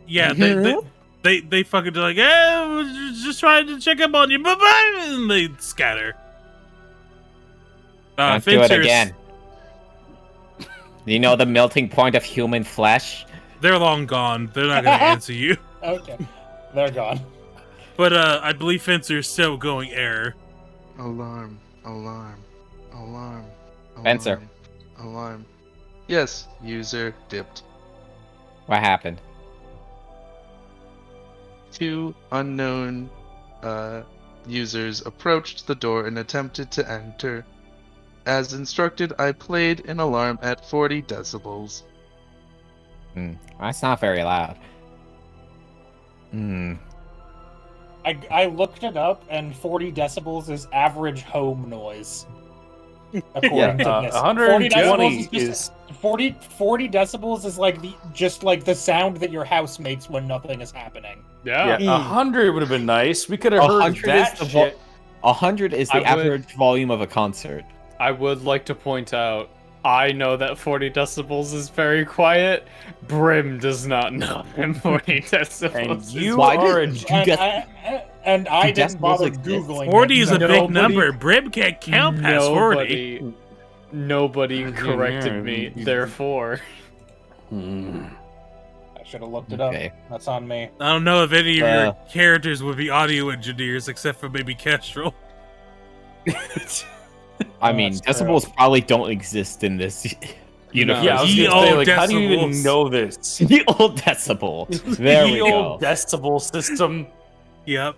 Yeah, they fucking do like, we're just trying to check up on you, bye-bye, and they scatter. Don't do it again. Do you know the melting point of human flesh? They're long gone. They're not going to answer you. Okay, they're gone. But I believe Fencer's still going air. Alarm. Alarm. Alarm. Fencer. Alarm. Yes, user dipped. What happened? 2 unknown users approached the door and attempted to enter. As instructed, I played an alarm at 40 decibels. That's not very loud. I looked it up, and 40 decibels is average home noise. According to this, 120 is 40 decibels is like the sound that your house makes when nothing is happening. Yeah, 100 would have been nice. We could have heard that shit. 100 is the average volume of a concert. I would like to point out, I know that 40 decibels is very quiet. Brim does not know that 40 decibels. And you Why are did a you And I didn't bother exist? googling. 40 is a big Nobody- number. Brim can't count past 40. Nobody corrected me, therefore. I should have looked it up. Okay. That's on me. I don't know if any of your characters would be audio engineers, except for maybe Kestrel. I mean, that's decibels probably don't exist in this universe. Yeah, I was Ye gonna say, old like, how do you even decibels. know this? The old decibel. There we The go. old decibel system. Yep.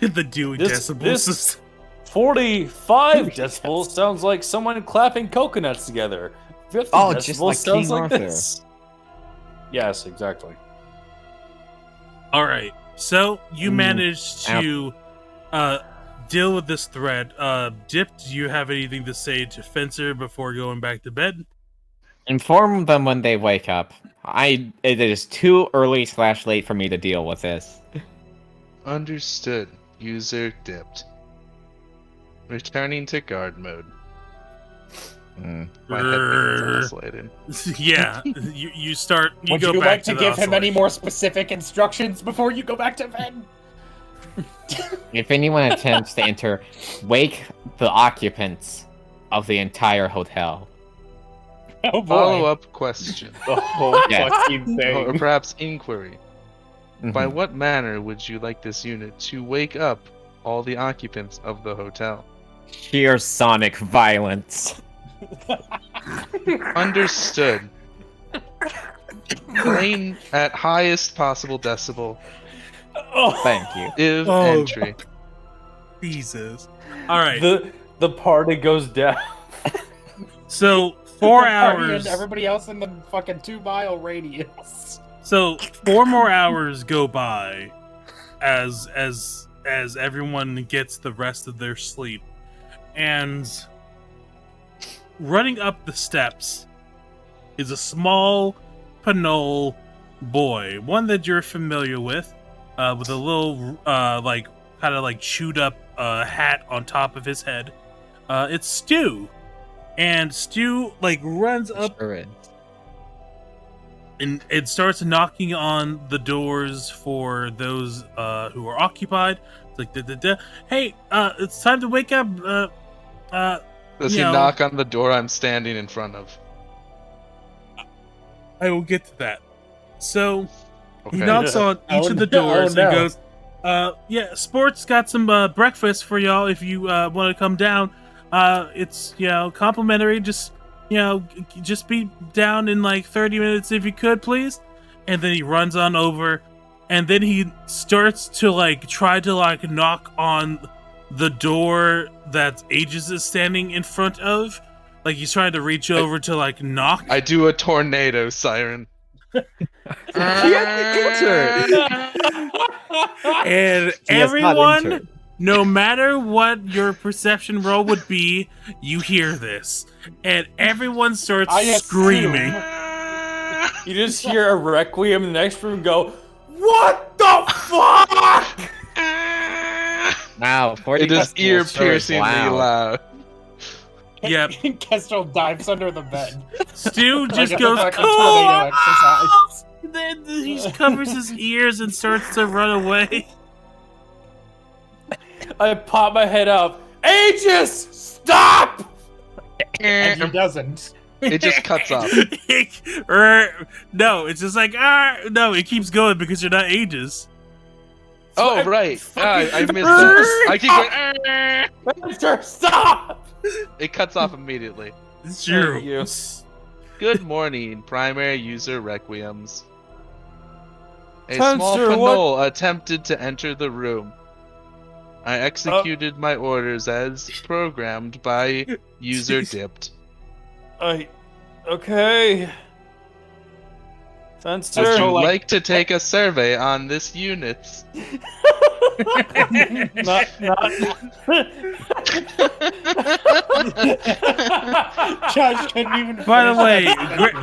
The Dewey decibels. This 45 decibels sounds like someone clapping coconuts together. 50 Oh, decibels just like sounds King like Arthur. this. Yes, exactly. All right. So you managed to deal with this threat. Dip, do you have anything to say to Fencer before going back to bed? Inform them when they wake up. It is too early / late for me to deal with this. Understood. User dipped. Returning to guard mode. My headphones isolated. Yeah, you start. You Would go you back like to the give him any oscillation. more specific instructions before you go back to bed? If anyone attempts to enter, wake the occupants of the entire hotel. Oh boy. Follow-up question. The whole Yes. fucking Or thing. perhaps inquiry. By Mhm. what manner would you like this unit to wake up all the occupants of the hotel? Sheer sonic violence. Understood. Playing at highest possible decibel. Thank you. If Oh. entry. Jesus. All right. The party goes down. So 4 Party hours. And everybody else in the fucking 2-mile radius. So 4 more hours go by, as everyone gets the rest of their sleep, and running up the steps is a small Pinole boy, one that you're familiar with a little kind of chewed up hat on top of his head. It's Stu, and Stu runs up Sure is. and it starts knocking on the doors for those who are occupied. It's like, hey, it's time to wake up. Does he You know- knock on the door I'm standing in front of? I will get to that. So Okay. he knocks on each of the doors and goes, yeah, Sport's got some breakfast for y'all if you want to come down. It's, complimentary. Just be down in 30 minutes if you could, please. And then he runs on over, and then he starts to try to knock on the door that Aegis is standing in front of. He's trying to reach over to knock. I do a tornado siren. And everyone, no matter what your perception roll would be, you hear this, and everyone starts I assume- screaming. You just hear a requiem in the next room go, "What the fuck?" Wow, 40 It is decibels sure is ear-piercingly loud. loud. Yep. Kestrel dives under the bed. Stu just Like a goes, fucking tornado exercise. Then he covers his ears and starts to run away. I pop my head up. Aegis, stop! And he doesn't. It just cuts off. No, it's just like, no, it keeps going because you're not Aegis. Oh, right. I missed that. I keep going. Fencer, stop! It cuts off immediately. It's true. Thank you. Good morning, primary user Requiems. A Fencer, small what- Fanol attempted to enter the room. I executed my orders as programmed by user dipped. Okay. Fencer. Would you So, like- like to take a survey on this unit? not. Josh couldn't even. By the finish way, that.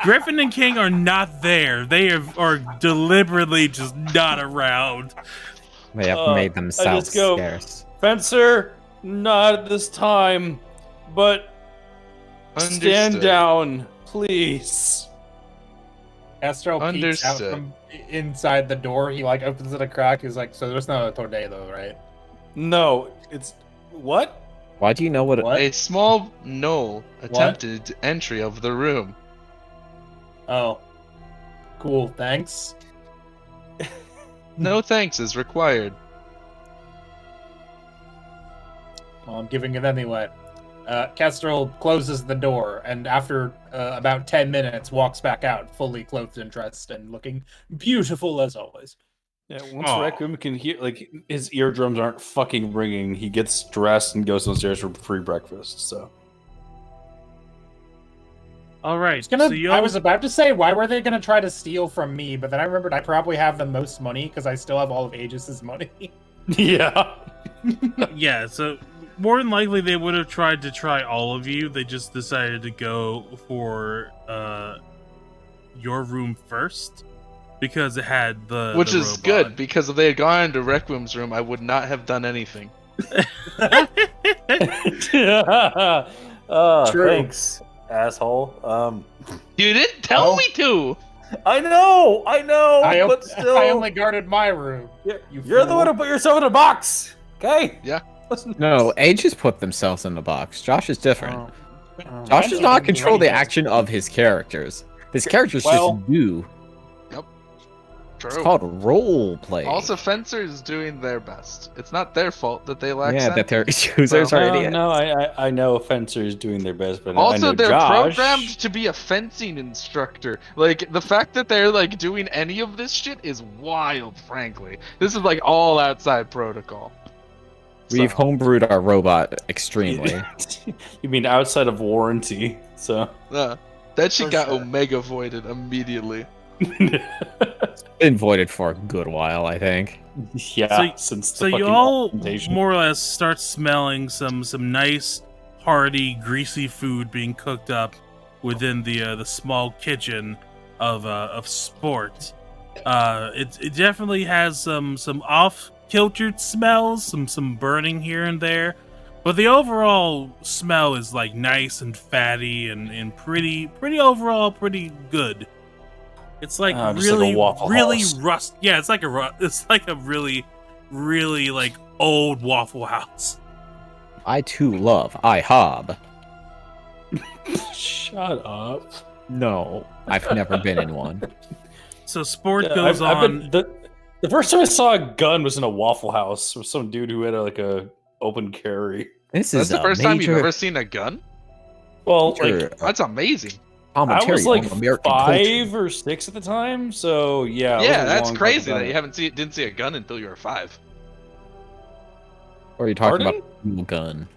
Griffin and King are not there. They are deliberately just not around. They have made themselves just go- scarce. Fencer, not at this time, but stand Understood. down, please. Kestrel peeks out Understood. from inside the door. He like opens it a crack. He's like, "So there's not a tornado, right?" No, it's what? Why do you know what? It, What? A small knoll attempted entry of the room. Oh, cool. Thanks. No thanks is required. Well, I'm giving it anyway. Kestrel closes the door, and after about 10 minutes, walks back out, fully clothed and dressed, and looking beautiful as always. Yeah, once Aw. Requiem can hear, like, his eardrums aren't fucking ringing, he gets dressed and goes downstairs for free breakfast, so. All right. I was about to say, why were they gonna try to steal from me? But then I remembered I probably have the most money because I still have all of Aegis's money. Yeah. Yeah, so more than likely they would have tried to try all of you. They just decided to go for your room first because it had the Which the is robot. good, because if they had gone into Requiem's room, I would not have done anything. True. Thanks, asshole. You didn't tell Oh. me to! I know, but still. I only guarded my room. You're the one who put yourself in a box, okay? Yeah. no, Aegis put themselves in the box. Josh is different. Oh. Josh does not control the action of his characters. His characters Well- just do. It's True. called role play. Also, Fencer is doing their best. It's not their fault that they lack yeah, that their sentence. users are No, idiots. no, I know Fencer is doing their best, but I Also, know they're Josh... programmed to be a fencing instructor. Like, the fact that they're, like, doing any of this shit is wild, frankly. This is, like, all outside protocol. We've So, homebrewed our robot extremely. You mean outside of warranty? So that shit For got sure. Omega voided immediately. Been voided for a good while, I think. yeah. since the So you fucking all augmentation. more or less start smelling some nice, hearty, greasy food being cooked up within the small kitchen of Sport. It definitely has some off-kiltered smells, some burning here and there, but the overall smell is like nice and fatty and pretty overall pretty good. It's like just like a really Waffle really House. rust. Yeah, it's like a really like old Waffle House. I too love IHOB. Shut up. No, I've never been in one. So Sport Yeah, goes on. The first time I saw a gun was in a Waffle House with some dude who had a open carry. This That's is the a first time you've major ever seen a gun? Well, major, like That's amazing. I commentary was like on American 5 culture. or 6 at the time, so yeah. it Yeah, wasn't that's long crazy fucking that time. you didn't see a gun until you were 5. Or are you talking Pardon? about a real gun?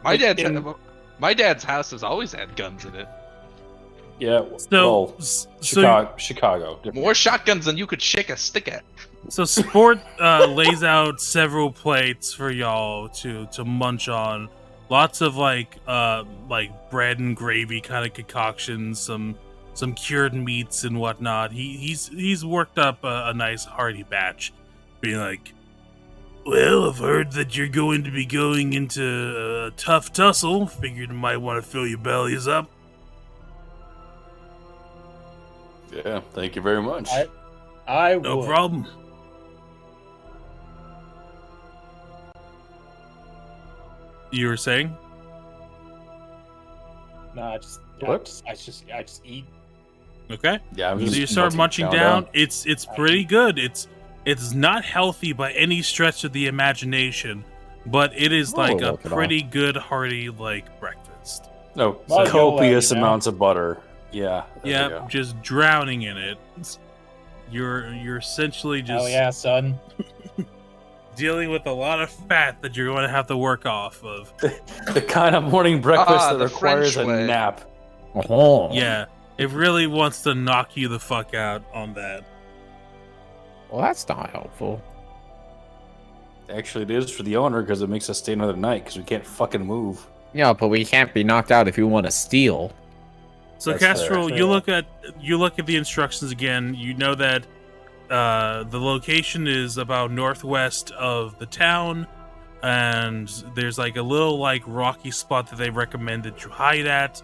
My Like, dad's in- my dad's house has always had guns in it. Yeah. So well, so Chicago. different. More shotguns than you could shake a stick at. So Sport lays out several plates for y'all to munch on. Lots of like bread and gravy kind of concoctions, some cured meats and whatnot. He's worked up a nice hearty batch, being like, Well, I've heard that you're going to be going into a tough tussle. Figured you might want to fill your bellies up. Yeah, thank you very much. I No would. problem. You were saying? No, I just eat. Okay. Yeah, I'm So just you start munching down. It's pretty good. It's not healthy by any stretch of the imagination, but it is like a look it pretty good hearty like breakfast. No, Well, copious you know. amounts of butter. Yeah. there we Yeah, go. just drowning in it. You're essentially just Oh yeah, son. dealing with a lot of fat that you're going to have to work off of. The kind of morning breakfast that the requires French a way. nap. Oh. Yeah, it really wants to knock you the fuck out on that. Well, that's not helpful. Actually, it is for the owner because it makes us stay another night because we can't fucking move. Yeah, but we can't be knocked out if you want to steal. So That's fair. Castrol, you look at the instructions again. You know that the location is about northwest of the town, and there's like a little like rocky spot that they recommend that you hide at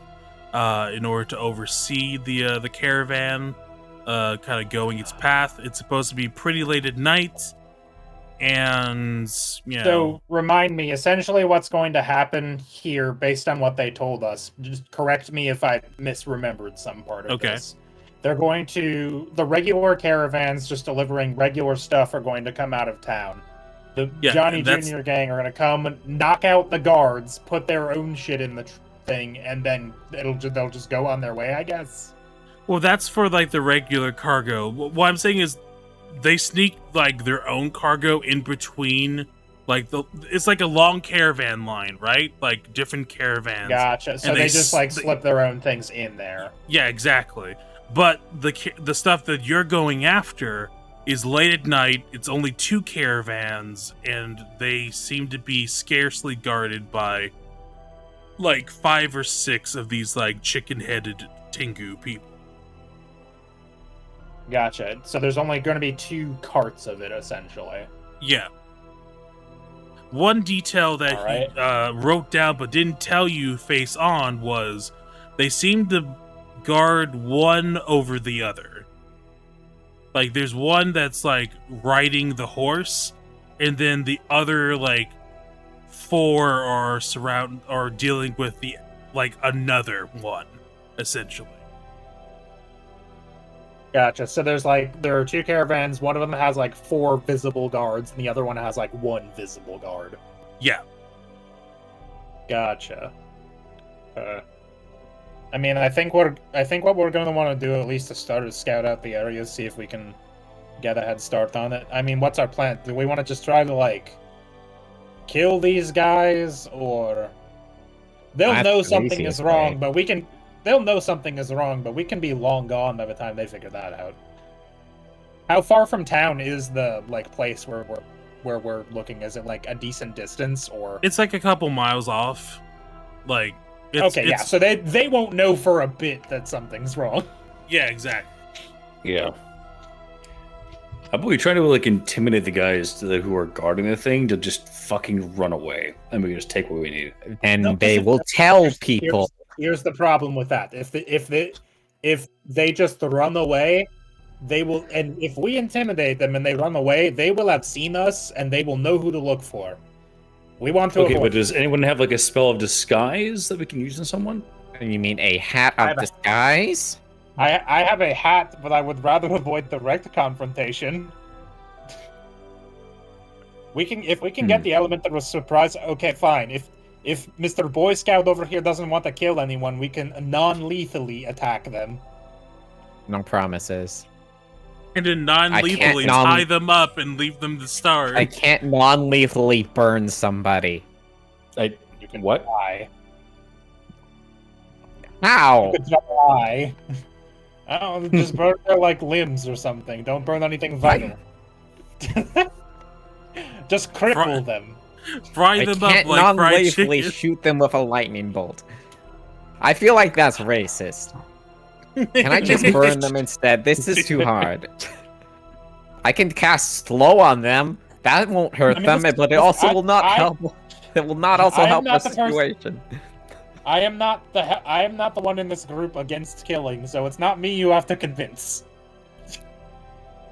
in order to oversee the caravan kind of going its path. It's supposed to be pretty late at night, and you know, So remind me, essentially what's going to happen here based on what they told us. Just correct me if I misremembered some part of Okay. this. They're going to the regular caravans just delivering regular stuff are going to come out of town. The Yeah, Johnny that's- Jr. gang are going to come, knock out the guards, put their own shit in the thing, and then they'll just go on their way, I guess. well, that's for like the regular cargo. What I'm saying is, they sneak like their own cargo in between. Like it's like a long caravan line, right? Like different caravans. Gotcha. So And they they just like they- slip their own things in there. Yeah, exactly. But the stuff that you're going after is late at night. It's only 2 caravans, and they seem to be scarcely guarded by like 5 or 6 of these like chicken-headed Tengu people. Gotcha. So there's only going to be 2 carts of it, essentially. Yeah. One detail that Alright. he wrote down but didn't tell you face on was they seem to guard one over the other. Like there's one that's like riding the horse, and then the other like 4 are dealing with the like another one, essentially. Gotcha. So there are 2 caravans. One of them has like 4 visible guards, and the other one has like 1 visible guard. Yeah. Gotcha. I mean, I think what we're going to want to do at least to start is scout out the area, see if we can get a head start on it. I mean, what's our plan? Do we want to just try to like kill these guys, or they'll That's know the something easiest is wrong, way. but we can. They'll know something is wrong, but we can be long gone by the time they figure that out. How far from town is the like place where we're looking? Is it like a decent distance, or? It's like a couple miles off. Like Okay, yeah. So they won't know for a bit that something's wrong. Yeah, exactly. Yeah. How about we try to like intimidate the guys who are guarding the thing to just fucking run away, and we can just take what we need. And No, they listen, will tell people. Here's the problem with that. If they just run away, they will. And if we intimidate them and they run away, they will have seen us and they will know who to look for. We want to. Okay, avoid but does anyone have like a spell of disguise that we can use on someone? You mean a hat I of have a- disguise? I have a hat, but I would rather avoid direct confrontation. If we can get the element that was surprise. Okay, fine. If Mr. Boy Scout over here doesn't want to kill anyone, we can non-lethally attack them. No promises. And then I non-lethally can't tie them up and leave them to starve. I can't non-lethally burn somebody. You can What? die. How? You could die. I don't know, just burn their like limbs or something. Don't burn anything vital. Just cripple them. Fry I them up can't like fried non-lethally chicken. shoot them with a lightning bolt. I feel like that's racist. Can I just burn them instead? This is too hard. I can cast slow on them. That won't hurt I mean, them, this- but it this- also will not I- help. It will not also I am help not the the person- situation. I am not the one in this group against killing, so it's not me you have to convince.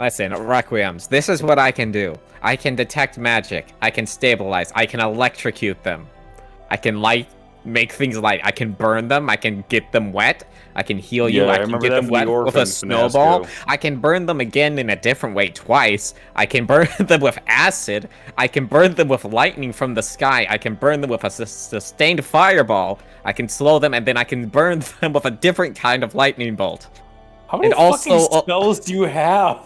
Listen, Requiems, this is what I can do. I can detect magic. I can stabilize. I can electrocute them. I can make things light. I can burn them. I can get them wet. I can heal you. Yeah, I I can remember get that them from wet the with a Orphans snowball. Finasco. I can burn them again in a different way twice. I can burn them with acid. I can burn them with lightning from the sky. I can burn them with a sustained fireball. I can slow them, and then I can burn them with a different kind of lightning bolt. How many And also, fucking spells do you have?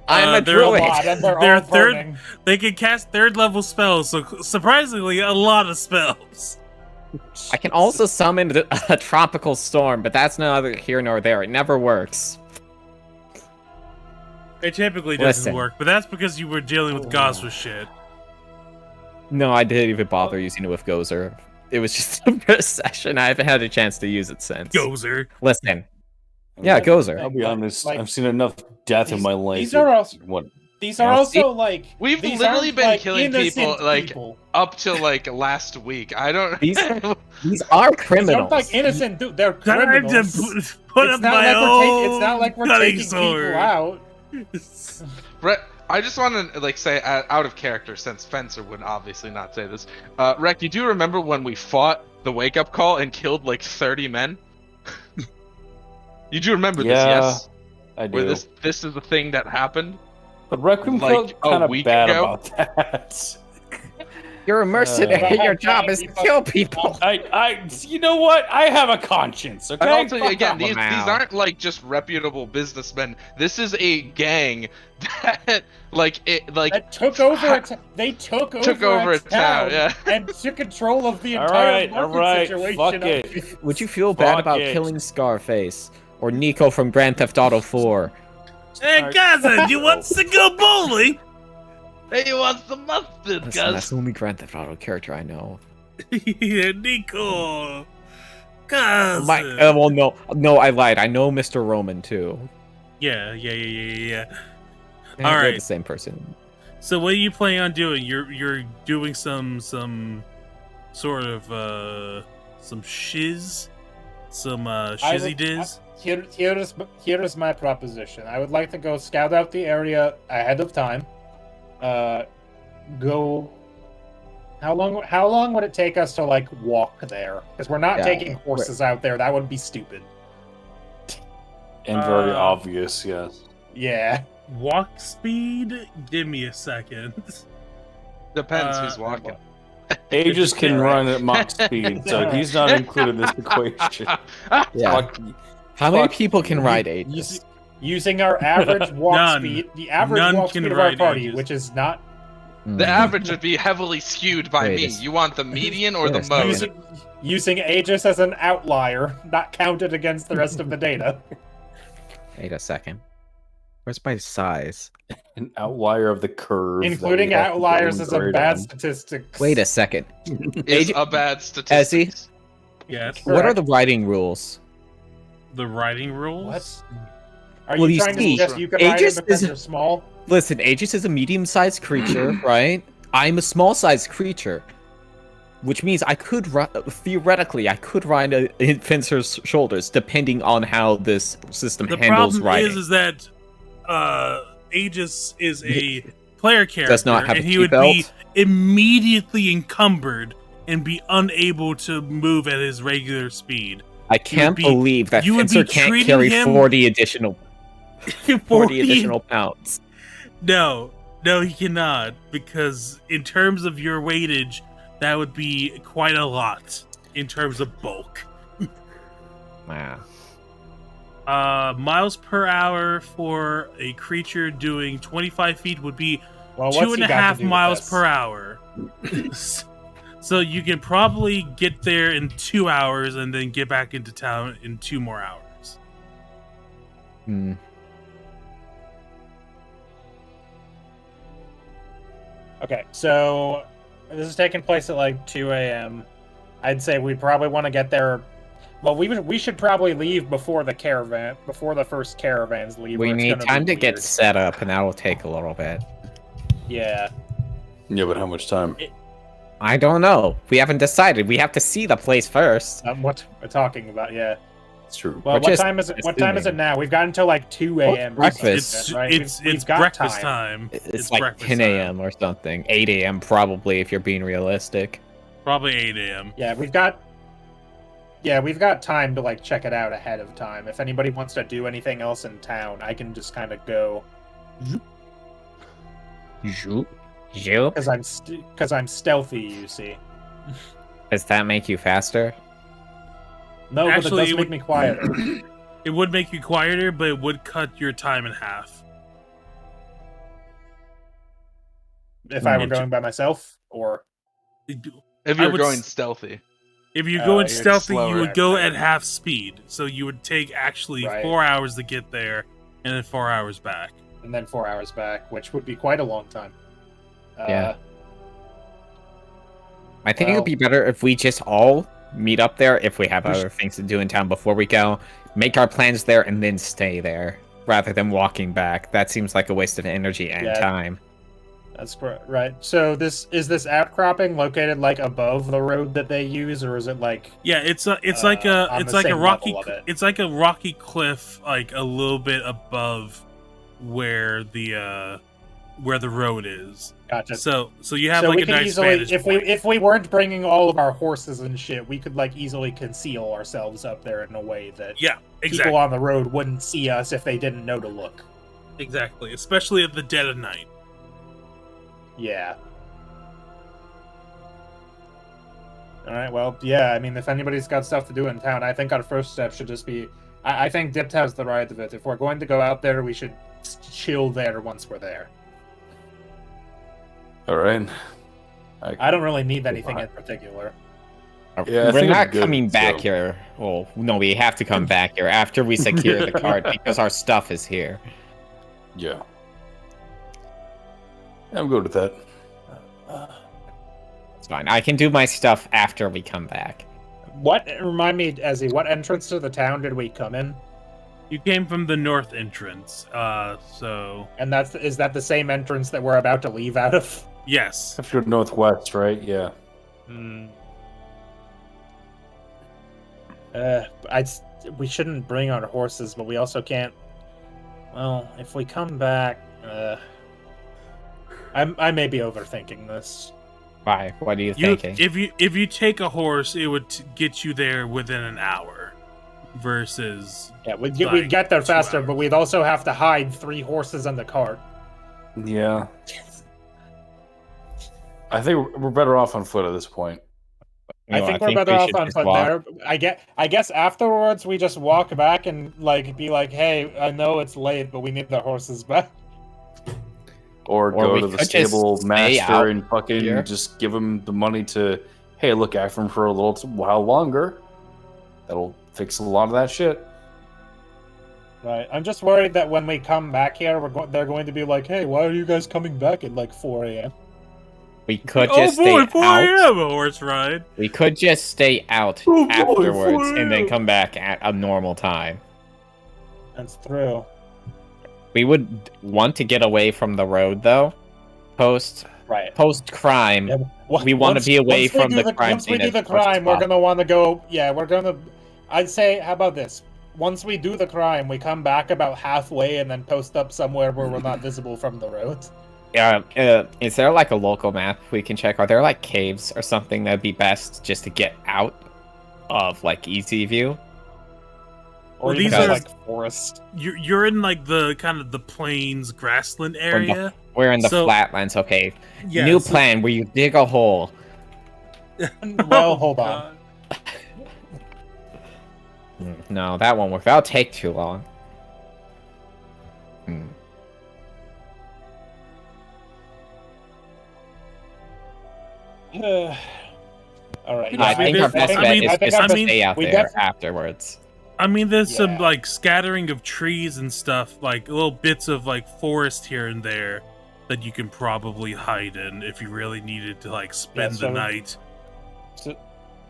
I'm a they're druid. And they're They're all third- burning. They can cast 3rd level spells, so surprisingly, a lot of spells. I can also summon a tropical storm, but that's neither here nor there. It never works. It typically doesn't Listen. work, but that's because you were dealing with gods with shit. No, I didn't even bother using it with Gozer. It was just the first session. I haven't had a chance to use it since. Gozer. Listen. Yeah, Gozer. I'll be honest. Like, I've seen enough death in these- my life. these are also- What? These are Yeah, also like We've these literally aren't, been like, killing innocent people, like, people. Up till like last week. I don't. These are These criminals. aren't like innocent. They're Time to criminals. put It's up not my like own it's not like we're cutting taking sword. people out. Brett, I just want to like say out of character, since Fencer would obviously not say this. Rek, you do remember when we fought the wake up call and killed like 30 men? You do remember this, Yeah, yes? I do. Where this is the thing that happened? But Requiem like, felt a kind of week bad ago? about that. You're a mercenary. Your job is to kill people. You know what? I have a conscience. Okay. And also, Fuck again, off. these aren't like just reputable businessmen. This is a gang that That took over. They took over a town, yeah. and took control of the All entire right, market situation. fuck of- it. Would you feel bad Fuck about it. killing Scarface or Nico from Grand Theft Auto 4? Hey, Gaza, you want to go bowling? Hey, wants the mustard, Listen, cuz. that's the only Grand Theft Auto character I know. Yeah, Nico. Gaza. Well, no, I lied. I know Mr. Roman too. Yeah. They're Alright. the same person. So what are you planning on doing? You're doing some sort of some shiz, some shizzy diz. Here is my proposition. I would like to go scout out the area ahead of time. Go. How long would it take us to like walk there? Because we're not Yeah, taking horses out there. That would be stupid. And very Uh, obvious, yes. Yeah. Walk speed? Give me a second. Depends who's walking. Aegis can Yeah. run at Mach speed, so he's not included in this equation. Yeah. Fuck, How many fuck people can You- ride you Aegis? see- Using our average walk None. speed, the average None walk can speed of our ride party, Aegis. which is not The average would be heavily skewed by Wait, me. it's- You want the median or Wait the a second. most? using Aegis as an outlier, not counted against the rest of the data. Wait a second. Where's my size? an outlier of the curve. that Including we have to go outliers and is a grade bad on. statistic. Wait a second. Is Aegis- a bad statistic. Yes. What are Correct. the riding rules? The riding rules. What? Are Well, you you trying see, to suggest you can ride Aegis it because is- you're small? Listen, Aegis is a medium-sized creature, right? I'm a small-sized creature, which means I could theoretically I could ride a Fencer's shoulders, depending on how this system The handles problem riding. is that Aegis is a player character, Does not have a and he key would belt. be immediately encumbered and be unable to move at his regular speed. I can't be- believe that you would Fencer be can't treating carry him- 40 additional 40 additional pounds. No, he cannot, because in terms of your weightage, that would be quite a lot in terms of bulk. Wow. Miles per hour for a creature doing 25 feet would be Well, what's 2.5 he got to do with miles this? per hour. So you can probably get there in 2 hours and then get back into town in 2 more hours. Hmm. Okay, so this is taking place at like 2 a.m. I'd say we probably want to get there. Well, we should probably leave before the first caravans leave. We or it's need gonna time be to get weird. set up, and that will take a little bit. Yeah. Yeah, but how much time? I don't know. We haven't decided. We have to see the place first. What we're talking about, yeah. It's true. Well, We're what just time is it? What time is it assuming. now? We've got until like 2 a.m. breakfast? It's got breakfast time. It's like breakfast 10 time. a.m. or something. 8 a.m. probably, if you're being realistic. Probably 8 a.m. Yeah, we've got time to like check it out ahead of time. If anybody wants to do anything else in town, I can just kind of go Zoop. because I'm stealthy. You see? Does that make you faster? No, Actually, but it does it make would- me quieter. It would make you quieter, but it would cut your time in half. If I were Me too. going by myself, or If I you're would going s- stealthy. If you go in you're stealthy, you slower. would go at half speed. So you would take actually Right. 4 hours to get there, and then 4 hours back. and then 4 hours back, which would be quite a long time. Yeah. I think Well- it'd be better if we just all meet up there if we have We other things to do in town before we go. Make our plans there and then stay there rather than walking back. That seems like a waste of energy and Yeah. time. That's correct, right? So this outcropping located like above the road that they use, or is it like? Yeah, it's on like the a same rocky level of it. it's like a rocky cliff, like a little bit above where the road is. Gotcha. So you have So like we a could nice easily, vantage if point. we weren't bringing all of our horses and shit, we could like easily conceal ourselves up there in a way that Yeah, people exactly, on the road wouldn't see us if they didn't know to look. exactly. Especially at the dead of night. Yeah. All right. Well, yeah. I mean, if anybody's got stuff to do in town, I think our first step should just be. I think Dipped has the right of it. If we're going to go out there, we should chill there once we're there. All right. I don't really need anything in particular. Yeah, I We're think not it's good, coming back so- here. Well, no, we have to come back here after we secure the cart because our stuff is here. Yeah. I'm good with that. It's fine. I can do my stuff after we come back. What remind me, Ezzy? What entrance to the town did we come in? You came from the north entrance, so And is that the same entrance that we're about to leave out of? yes. If you're northwest, right? Yeah. We shouldn't bring our horses, but we also can't. Well, if we come back, I may be overthinking this. Why? What are you You thinking? if you take a horse, it would get you there within an hour, versus Yeah, we'd Like, get there 2 faster, hours. but we'd also have to hide 3 horses on the cart. Yeah. I think we're better off on foot at this point. I No, think we're better we off should on just foot walk. there. I guess afterwards we just walk back and like be like, "Hey, I know it's late, but we need the horses back." Or Or go we to the could just stable stay master out and fucking here. just give him the money to, hey, look after him for a little while longer. That'll fix a lot of that shit. Right. I'm just worried that when we come back here, they're going to be like, "Hey, why are you guys coming back at like 4 a.m.?" We could oh just boy, stay 4 out. a.m. a horse ride. We could just stay out Oh boy, afterwards 4 and then a.m. come back at a normal time. That's true. We would want to get away from the road though. Post Right. crime. Yeah, We wanna be away once we from do the crime Once we scene do as the much as crime, we're possible. gonna want to go. Yeah, we're gonna. I'd say, how about this? Once we do the crime, we come back about halfway and then post up somewhere where we're not visible from the road. Is there like a local map we can check? Are there like caves or something that'd be best just to get out of like easy view? Or Well, even these just, are- like forest. You're in like the kind of the plains grassland area. We're in the So- flatlands. Okay. Yeah, New so- plan where you dig a hole. Well, Oh, hold on. God. No, that won't work. That'll take too long. All right. Yeah, I think our best bet is just to stay out we there afterwards. I mean, there's some Yeah. like scattering of trees and stuff, like little bits of like forest here and there that you can probably hide in if you really needed to like spend so- the night.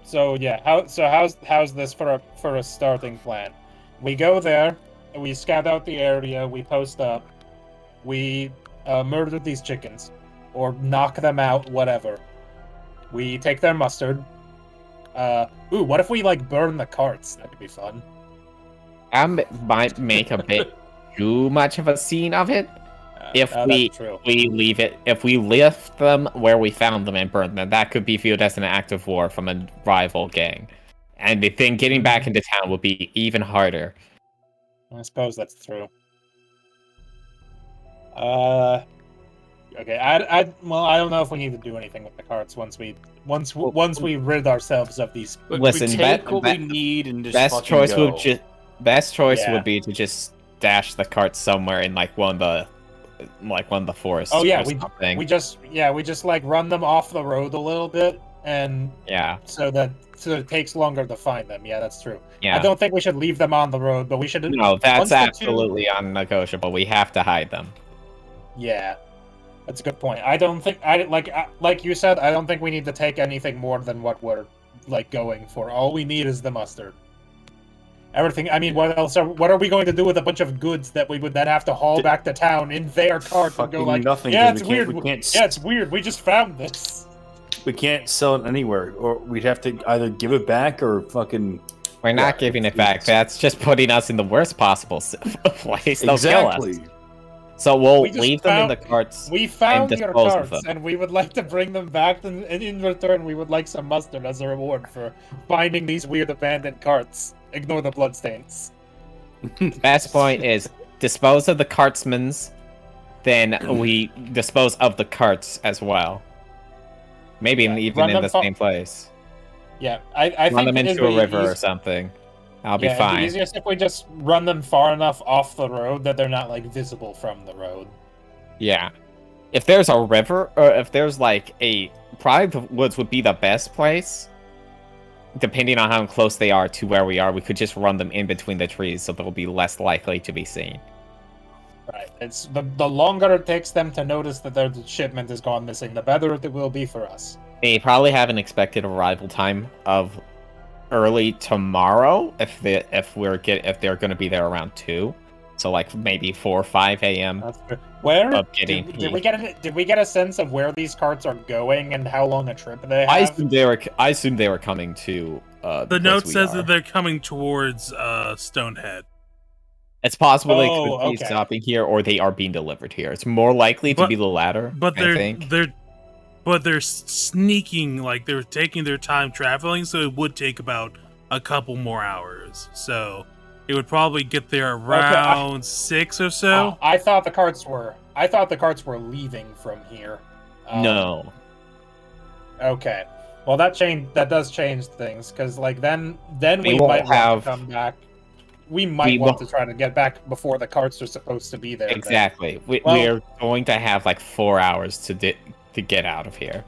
So yeah, how's this for a starting plan? We go there, we scout out the area, we post up, we murder these chickens. or knock them out, whatever. We take their mustard. What if we like burn the carts? That could be fun. Might make a bit too much of a scene of it. If that's true. we leave it, if we lift them where we found them and burn them, that could be viewed as an act of war from a rival gang. And the thing getting back into town will be even harder. I suppose that's true. Okay. I don't know if we need to do anything with the carts once we rid ourselves of these. Listen, we take what we need and just best fucking choice go. would be to just stash the carts somewhere in like one of the forests. Oh yeah, or something. we just like run them off the road a little bit, and so it takes longer to find them. Yeah, that's true. Yeah. I don't think we should leave them on the road, but we should. No, that's absolutely unnegotiable. We have to hide them. Yeah, that's a good point. I don't think like you said. I don't think we need to take anything more than what we're like going for. All we need is the mustard. Everything. I mean, what else? What are we going to do with a bunch of goods that we would then have to haul back to town in their cart and go like, nothing, yeah, 'cause it's we weird. can't- Yeah, it's weird. We just found this. We can't sell it anywhere, or we'd have to either give it back or fucking. We're not giving it back. That's just putting us in the worst possible place. They'll kill us. So we'll leave them in the carts. We found and your dispose of carts, them. and we would like to bring them back, and in return, we would like some mustard as a reward for finding these weird abandoned carts. Ignore the bloodstains. Best point is dispose of the cartsmans, then we dispose of the carts as well. Maybe even run in them the same place. Yeah, I think Run them it'd into a be river or something. I'll be it'd fine. be easiest if we just run them far enough off the road that they're not like visible from the road. Yeah. If there's a river, or if there's like probably the woods would be the best place. Depending on how close they are to where we are, we could just run them in between the trees so they'll be less likely to be seen. Right. It's the longer it takes them to notice that their shipment has gone missing, the better it will be for us. They probably have an expected arrival time of early tomorrow if they're going to be there around 2. So like maybe 4 or 5 a.m. That's good. Where did we get a sense of where these carts are going and how long a trip they have? I assumed they were coming to The note says that they're coming towards Stonehead. It's possible they could be okay. stopping here, or they are being delivered here. It's more likely to be the latter. But I think. they're sneaking, like they're taking their time traveling, so it would take about a couple more hours. So it would probably get there around 6 or so. I thought the carts were leaving from here. No. Okay. Well, that does change things, because like then we won't might have- want to come back. We might want to try to get back before the carts are supposed to be there. then. Exactly. We're going to have like 4 hours to get out of here.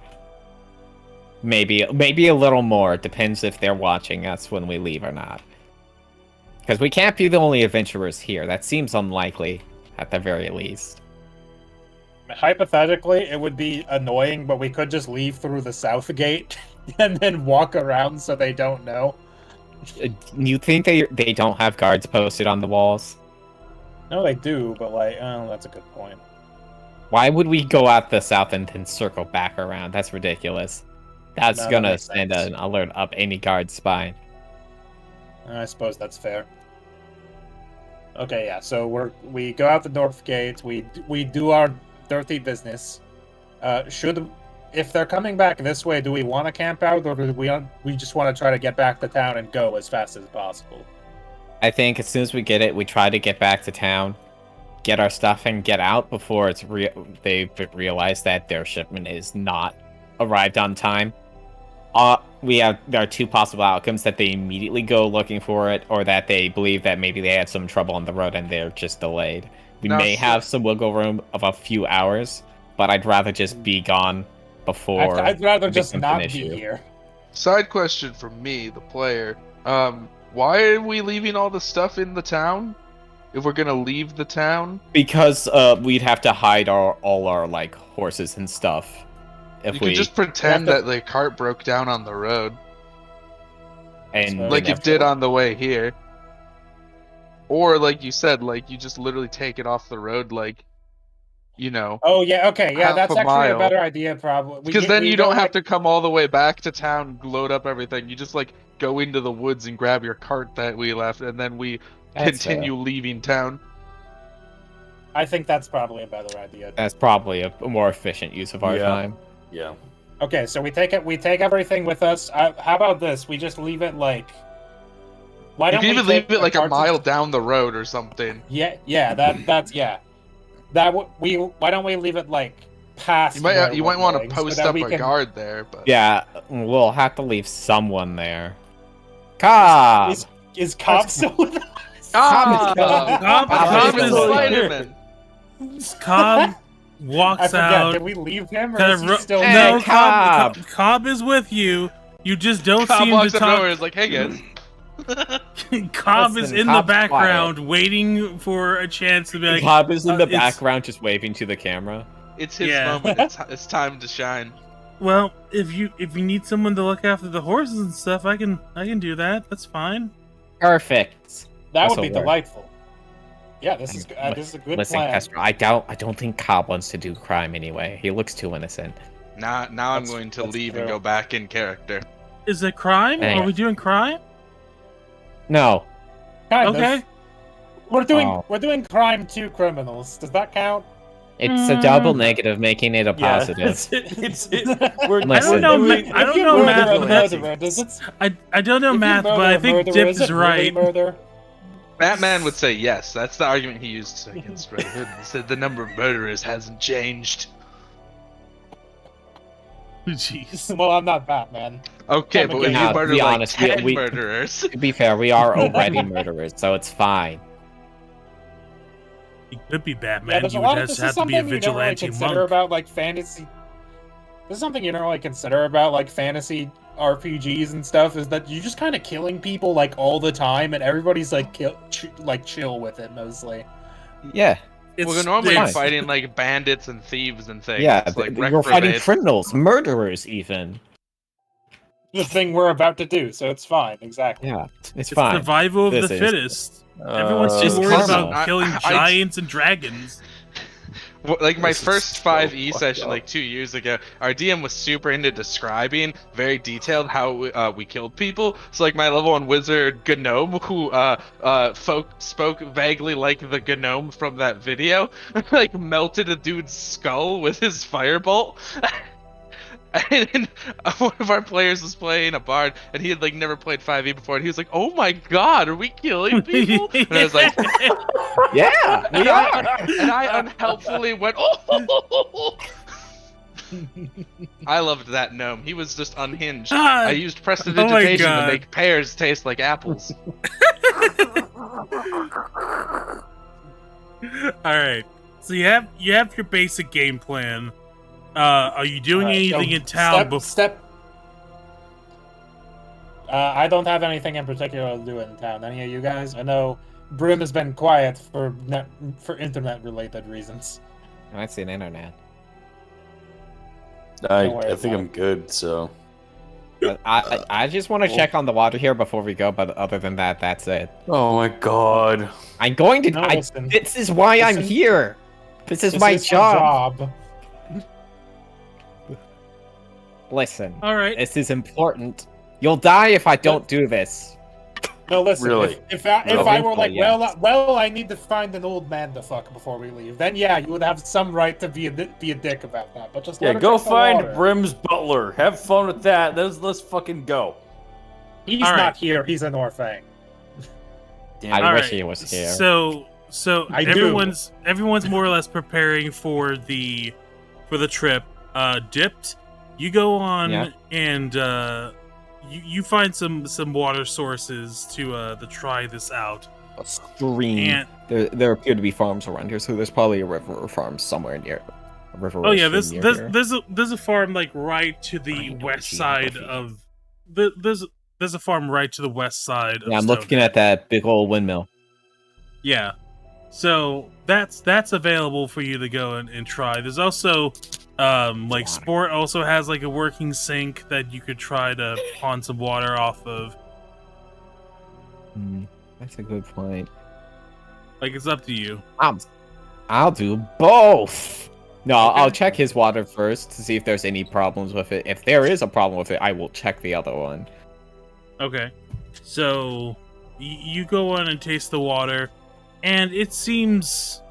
Maybe a little more. It depends if they're watching us when we leave or not. Because we can't be the only adventurers here. That seems unlikely, at the very least. Hypothetically, it would be annoying, but we could just leave through the south gate and then walk around so they don't know. You think they don't have guards posted on the walls? No, they do, but like, oh, that's a good point. Why would we go out the south and then circle back around? That's ridiculous. That's No, gonna that makes send sense. an alert up any guard's spine. I suppose that's fair. Okay, yeah. So we go out the north gate. We do our dirty business. If they're coming back this way, do we want to camp out, or do we just want to try to get back to town and go as fast as possible? I think as soon as we get it, we try to get back to town, get our stuff, and get out before they realize that their shipment is not arrived on time. There are 2 possible outcomes: that they immediately go looking for it, or that they believe that maybe they had some trouble on the road and they're just delayed. We may have some wiggle room of a few hours, but I'd rather just be gone before. I'd rather it just becomes not an be issue. here. Side question from me, the player. Why are we leaving all the stuff in the town? If we're gonna leave the town? Because we'd have to hide all our like horses and stuff. If You we could just pretend have to- that the cart broke down on the road. and Like it did on the way here. Or like you said, like you just literally take it off the road, like you know, Oh yeah, okay, yeah, half that's a actually a mile. better idea, probably. Because then we you go, don't have like- to come all the way back to town, load up everything. You just like go into the woods and grab your cart that we left, and then we That's continue leaving town. I think that's probably a better idea. That's probably a more efficient use of our Yeah. time. Yeah. Okay, so we take everything with us. How about this? We just leave it like. Why You don't can we even leave take it like a cart to- mile down the road or something. Yeah, that's yeah. Why don't we leave it like past? You where might we're want to going, so post that up we a can- guard there, but Yeah, we'll have to leave someone there. Cobb! Is Cobb still with us? Ah, Cobb Cobb is is- Spider-Man. Cobb I walks forget. out. Did we leave him, or kinda is he ru- still? Hey, no, Cobb! Cobb is with you. You just don't Cobb seem walks to up nowhere. talk. Is like, hey guys. Cobb is Listen, in the Cobb's background, waiting for a chance to be like. Cobb is in the it's- background just waving to the camera. It's his Yeah. moment. It's time to shine. Well, if you need someone to look after the horses and stuff, I can do that. That's fine. Perfect. That would This'll be work. delightful. Yeah, this is a good Listen, plan. Kester, I don't think Cobb wants to do crime anyway. He looks too innocent. Now I'm That's- going to that's leave and true. go back in character. Is it crime? Hey. Are we doing crime? No. Kind of. Okay. We're doing Oh. crime to criminals. Does that count? It's a double negative, making it a positive. We're, Listen. I don't know. doing- I don't If you know murder math, a but that's murderer, does it? I don't know If you math, but murder I a think murderer, Dip is is it really right. murder? Batman would say yes. That's the argument he used against Red Hood. He said the number of murderers hasn't changed. Jeez. Well, I'm not Batman. Okay, Come but again. if Nah, you to murder be like honest, 10 we- murderers, To be fair, we are already murderers, so it's fine. He could be Yeah, Batman. there's a You lot would of this just is have to be a something you don't really vigilante consider monk. about like fantasy. This is something you don't really consider about like fantasy RPGs and stuff. Is that you're just kind of killing people like all the time, and everybody's like chill with it mostly. Yeah. we're normally fine. fighting like bandits and thieves and things. Yeah, like you're fighting reprobates. criminals, murderers even. The thing we're about to do, so it's fine. Exactly. Yeah, it's It's fine. survival of This the is- fittest. Everyone's too Just worried karma. about killing I- giants and dragons. Like my This is first so 5e fucked session up. like 2 years ago, our DM was super into describing very detailed how we killed people. So like my level 1 wizard gnome who spoke vaguely like the gnome from that video, like melted a dude's skull with his firebolt. And one of our players was playing a bard, and he had like never played 5e before, and he was like, "Oh my god, are we killing people?" And I was like, Yeah, we are. and I unhelpfully went, "Oh!" I loved that gnome. He was just unhinged. Ah, I used oh my prestidigitation to God. make pears taste like apples. All right. So you have your basic game plan. Are you doing Alright, anything so in town I don't have anything in particular to do in town. Any of you guys? I know Brim has been quiet for internet-related reasons. I see the internet. Don't worry I think about I'm good, so. But I just want to check on the water here before we go, but other than that, that's it. Oh my god. I'm going to. No, I, listen. this is why I'm Listen. here. This is This my is our job. job. Listen, All right. this is important. You'll die if I don't do this. No, listen. Really? If I Really? were like, Yes. well, I need to find an old man to fuck before we leave. Then yeah, you would have some right to be a dick about that. But just Yeah, let her go drink the find water. Brim's butler. Have fun with that. Let's fucking go. He's All right. not here. He's in Orfang. Damn. I All wish right. he was here. So I do. everyone's more or less preparing for the trip. Dipped, you go on Yeah. and you find some water sources to try this out. A stream. And There appear to be farms around here, so there's probably a river or farm somewhere near. A river. oh or yeah, stream near here. there's a farm like right to the Find west OG side Buffy. of there's a farm right to the west side. Of Yeah, I'm Stone. looking at that big old windmill. Yeah. So that's available for you to go and try. There's also like Water. Sport also has like a working sink that you could try to pawn some water off of. That's a good point. Like it's up to you. I'll do both. No, I'll check his water first to see if there's any problems with it. If there is a problem with it, I will check the other one. Okay. So you go on and taste the water, and it seems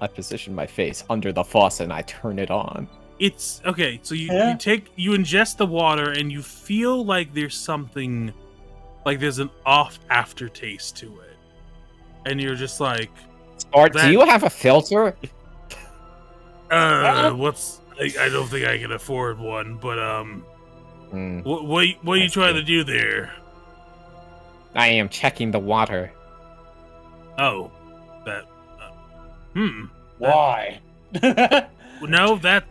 I position my face under the faucet and I turn it on. it's okay. So you ingest the water, and you feel like there's something, like there's an off aftertaste to it, and you're just like, Art, do you have a filter? what's? I don't think I can afford one, but what are you trying to do there? I am checking the water. Oh, that. Why? No, that.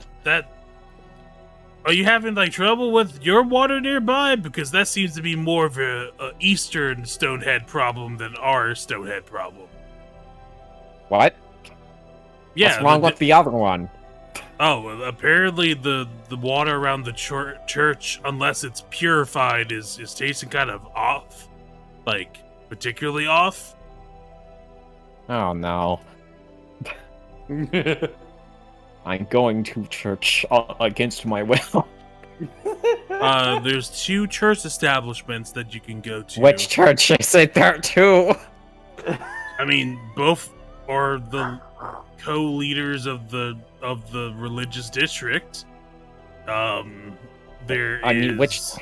Are you having like trouble with your water nearby? Because that seems to be more of a Eastern Stonehead problem than our Stonehead problem. What? Yeah. What's wrong with the other one? Oh, well, apparently the water around the church, unless it's purified, is tasting kind of off, like particularly off. Oh no. I'm going to church against my will. There's 2 church establishments that you can go to. Which church is it there too? I mean, both are the co-leaders of the religious district. There I mean, is-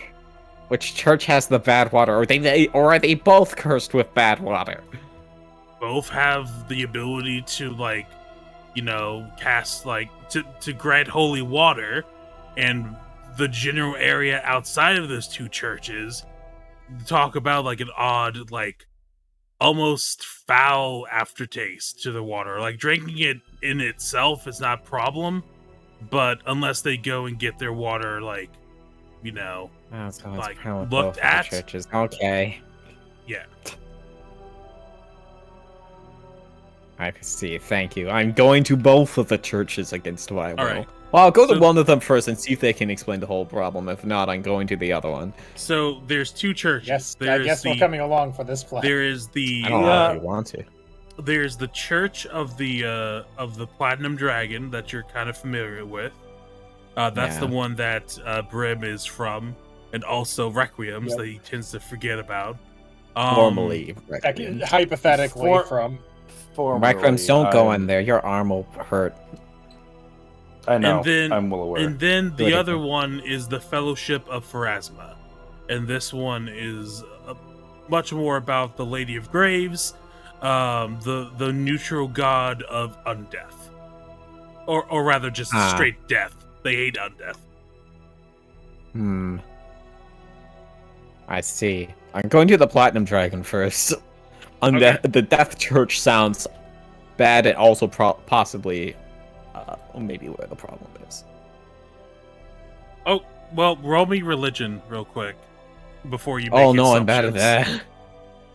which church has the bad water? Or are they both cursed with bad water? both have the ability to, like, you know, cast, like, to grant holy water, and the general area outside of those 2 churches talk about, like, an odd, like, almost foul aftertaste to the water. Like, drinking it in itself is not a problem, but unless they go and get their water, like, you know, Oh, so it's like, probably looked both of the at. churches. Okay. Yeah. I see. Thank you. I'm going to both of the churches against my will. right. Well, I'll go to So- one of them first and see if they can explain the whole problem. If not, I'm going to the other one. So there's 2 churches. Yes, I There's guess we're coming along for this plan. There is the I don't know if you want to. there's the Church of the Platinum Dragon that you're kind of familiar with. That's Yeah. the one that Brim is from, and also Requiem's Yep. that he tends to forget about. Formally, Hypothetically, from Requiems, don't go in there. Your arm will hurt. I know. And then- I'm well aware. And then the Good. other one is the Fellowship of Pharasma, and this one is much more about the Lady of Graves, the neutral god of undeath, or rather just straight death. They hate undeath. I see. I'm going to the Platinum Dragon first. Okay. The Death Church sounds bad and also possibly maybe where the problem is. Oh, well, roll me religion real quick before you make Oh no, I'm bad at assumptions.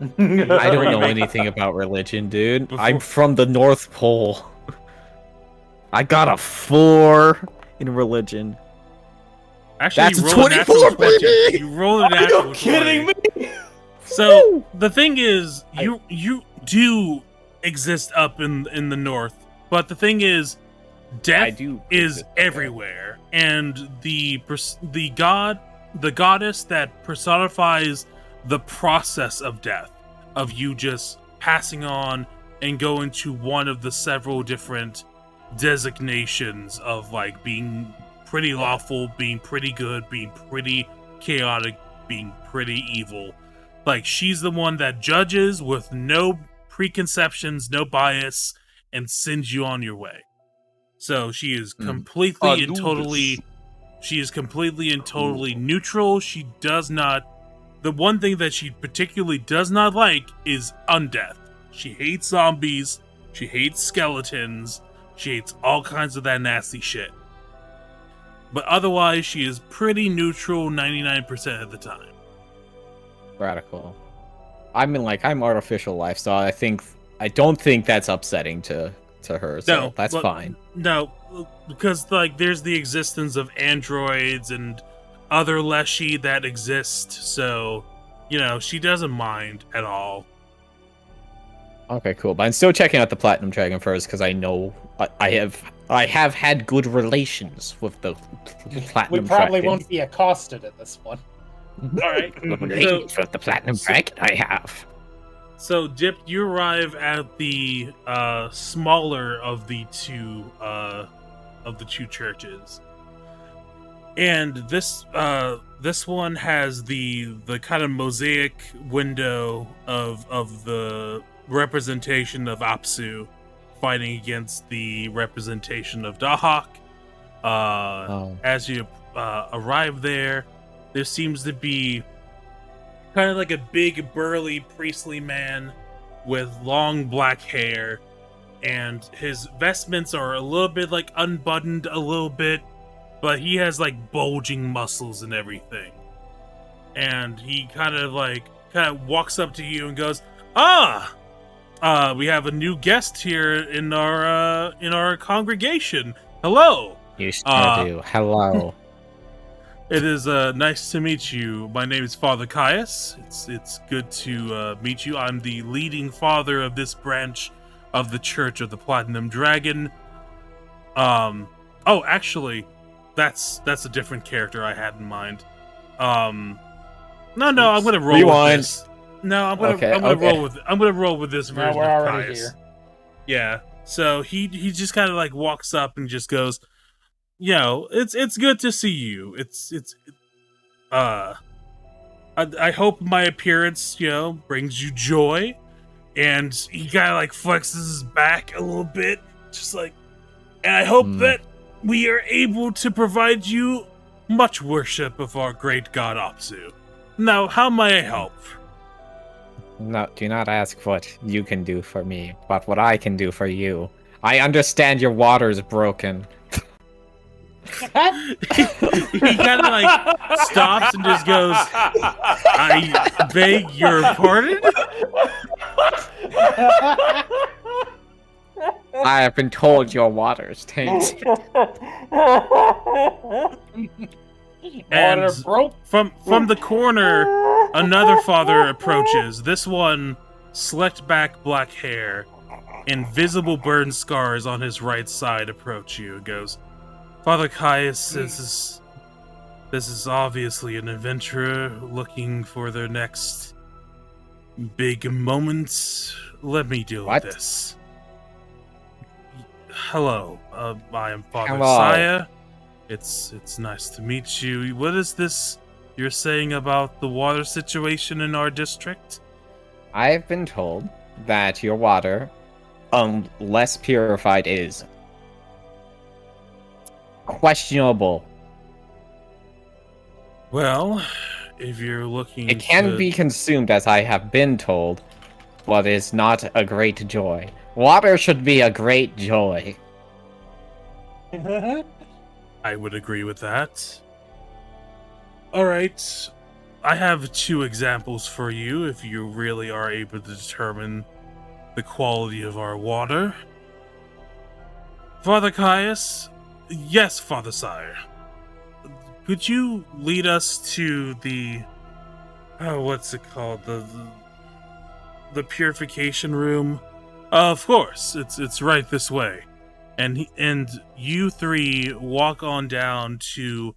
that. I don't you know make- anything about religion, dude. Before- I'm from the North Pole. I got a 4 in religion. Actually, That's you a rolled 24, 20. baby! You rolled a natural 20. me? So the thing is, you do exist up in the north, but the thing is, I death do is exist there. everywhere, and the goddess that personifies the process of death, of you just passing on and going to one of the several different designations of, like, being pretty lawful, being pretty good, being pretty chaotic, being pretty evil. Like, she's the one that judges with no preconceptions, no bias, and sends you on your way. So she is completely and totally neutral. She does not, the one thing that she particularly does not like is undeath. She hates zombies, she hates skeletons, she hates all kinds of that nasty shit. But otherwise, she is pretty neutral 99% of the time. Radical. I'm artificial life, so I don't think that's upsetting to her, so No, that's but- fine. No, because, like, there's the existence of androids and other Leshy that exist, so, you know, she doesn't mind at all. Okay, cool. But I'm still checking out the Platinum Dragon first because I know I have had good relations with the Platinum We probably Dragon. won't be accosted at this one. All right. Good relations with the Platinum Dragon I have. So, Dip, you arrive at the smaller of the two churches, and this one has the kind of mosaic window of the representation of Apsu fighting against the representation of Dahak. As you arrive there seems to be kind of like a big, burly, priestly man with long black hair, and his vestments are a little bit like unbuttoned a little bit, but he has like bulging muscles and everything. And he kind of walks up to you and goes, we have a new guest here in our congregation. Hello. You sure do. Hello. It is nice to meet you. My name is Father Caius. It's good to meet you. I'm the leading father of this branch of the Church of the Platinum Dragon. Oh, actually, that's a different character I had in mind. No, I'm gonna roll Rewind. with this. No, I'm gonna roll with this version we're of already Caius. here. Yeah. So he just kind of like walks up and just goes, it's good to see you. I hope my appearance, brings you joy. And he kind of like flexes his back a little bit, just like, and I hope that we are able to provide you much worship of our great god Apsu. Now, how may I help? No, do not ask what you can do for me, but what I can do for you. I understand your water's broken. He kind of like stops and just goes, I beg your pardon? I have been told your water's tainted. And from the corner, another father approaches. This one, slicked back black hair, invisible burn scars on his right side, approach you and goes, Father Caius, this is obviously an adventurer looking for their next big moment. Let me deal with this. Hello, I am Father Saya. It's nice to meet you. What is this you're saying about the water situation in our district? I've been told that your water, less purified, is questionable. Well, if you're looking, it can be consumed, as I have been told, but it's not a great joy. Water should be a great joy. I would agree with that. Alright, I have 2 examples for you if you really are able to determine the quality of our water. Father Caius, yes, Father Sire. Could you lead us to the... what's it called? The purification room? Of course, it's right this way. And you 3 walk on down to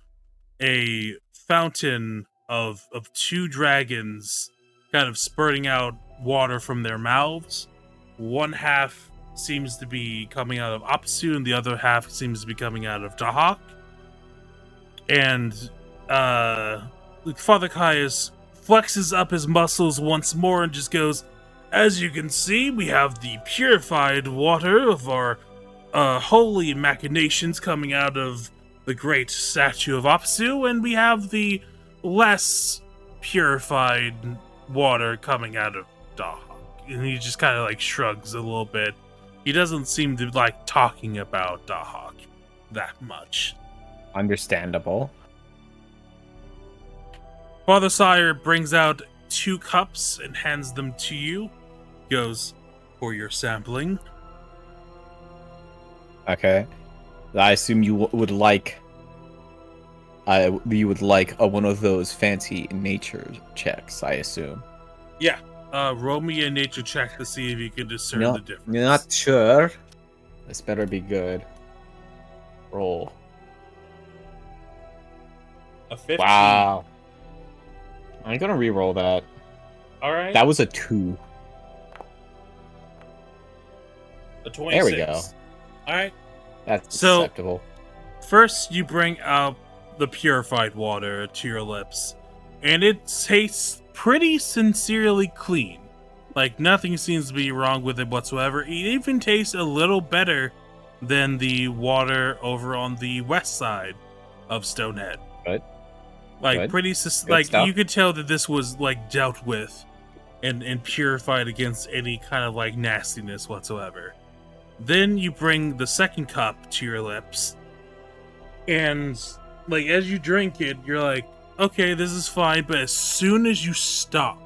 a fountain of 2 dragons kind of spurting out water from their mouths. One half seems to be coming out of Apsu, and the other half seems to be coming out of Dahak. And Father Caius flexes up his muscles once more and just goes, as you can see, we have the purified water of our holy machinations coming out of the great statue of Apsu, and we have the less purified water coming out of Dahak. And he just kind of like shrugs a little bit. He doesn't seem to like talking about Dahak that much. Understandable. Father Sire brings out 2 cups and hands them to you. Goes, for your sampling. Okay. I assume you would like... one of those fancy nature checks, I assume. Yeah. roll me a nature check to see if you can discern the difference. Not sure. This better be good. Roll. A 15. Wow. I'm gonna re-roll that. All right. That was a 2. A 26. There we go. All right. That's So- acceptable. First, you bring out the purified water to your lips, and it tastes pretty sincerely clean. Like, nothing seems to be wrong with it whatsoever. It even tastes a little better than the water over on the west side of Stonehead. Good. Like, Good. pretty, Good like, stuff. you could tell that this was, like, dealt with and purified against any kind of, like, nastiness whatsoever. Then you bring the second cup to your lips, and, like, as you drink it, you're like, okay, this is fine, but as soon as you stop,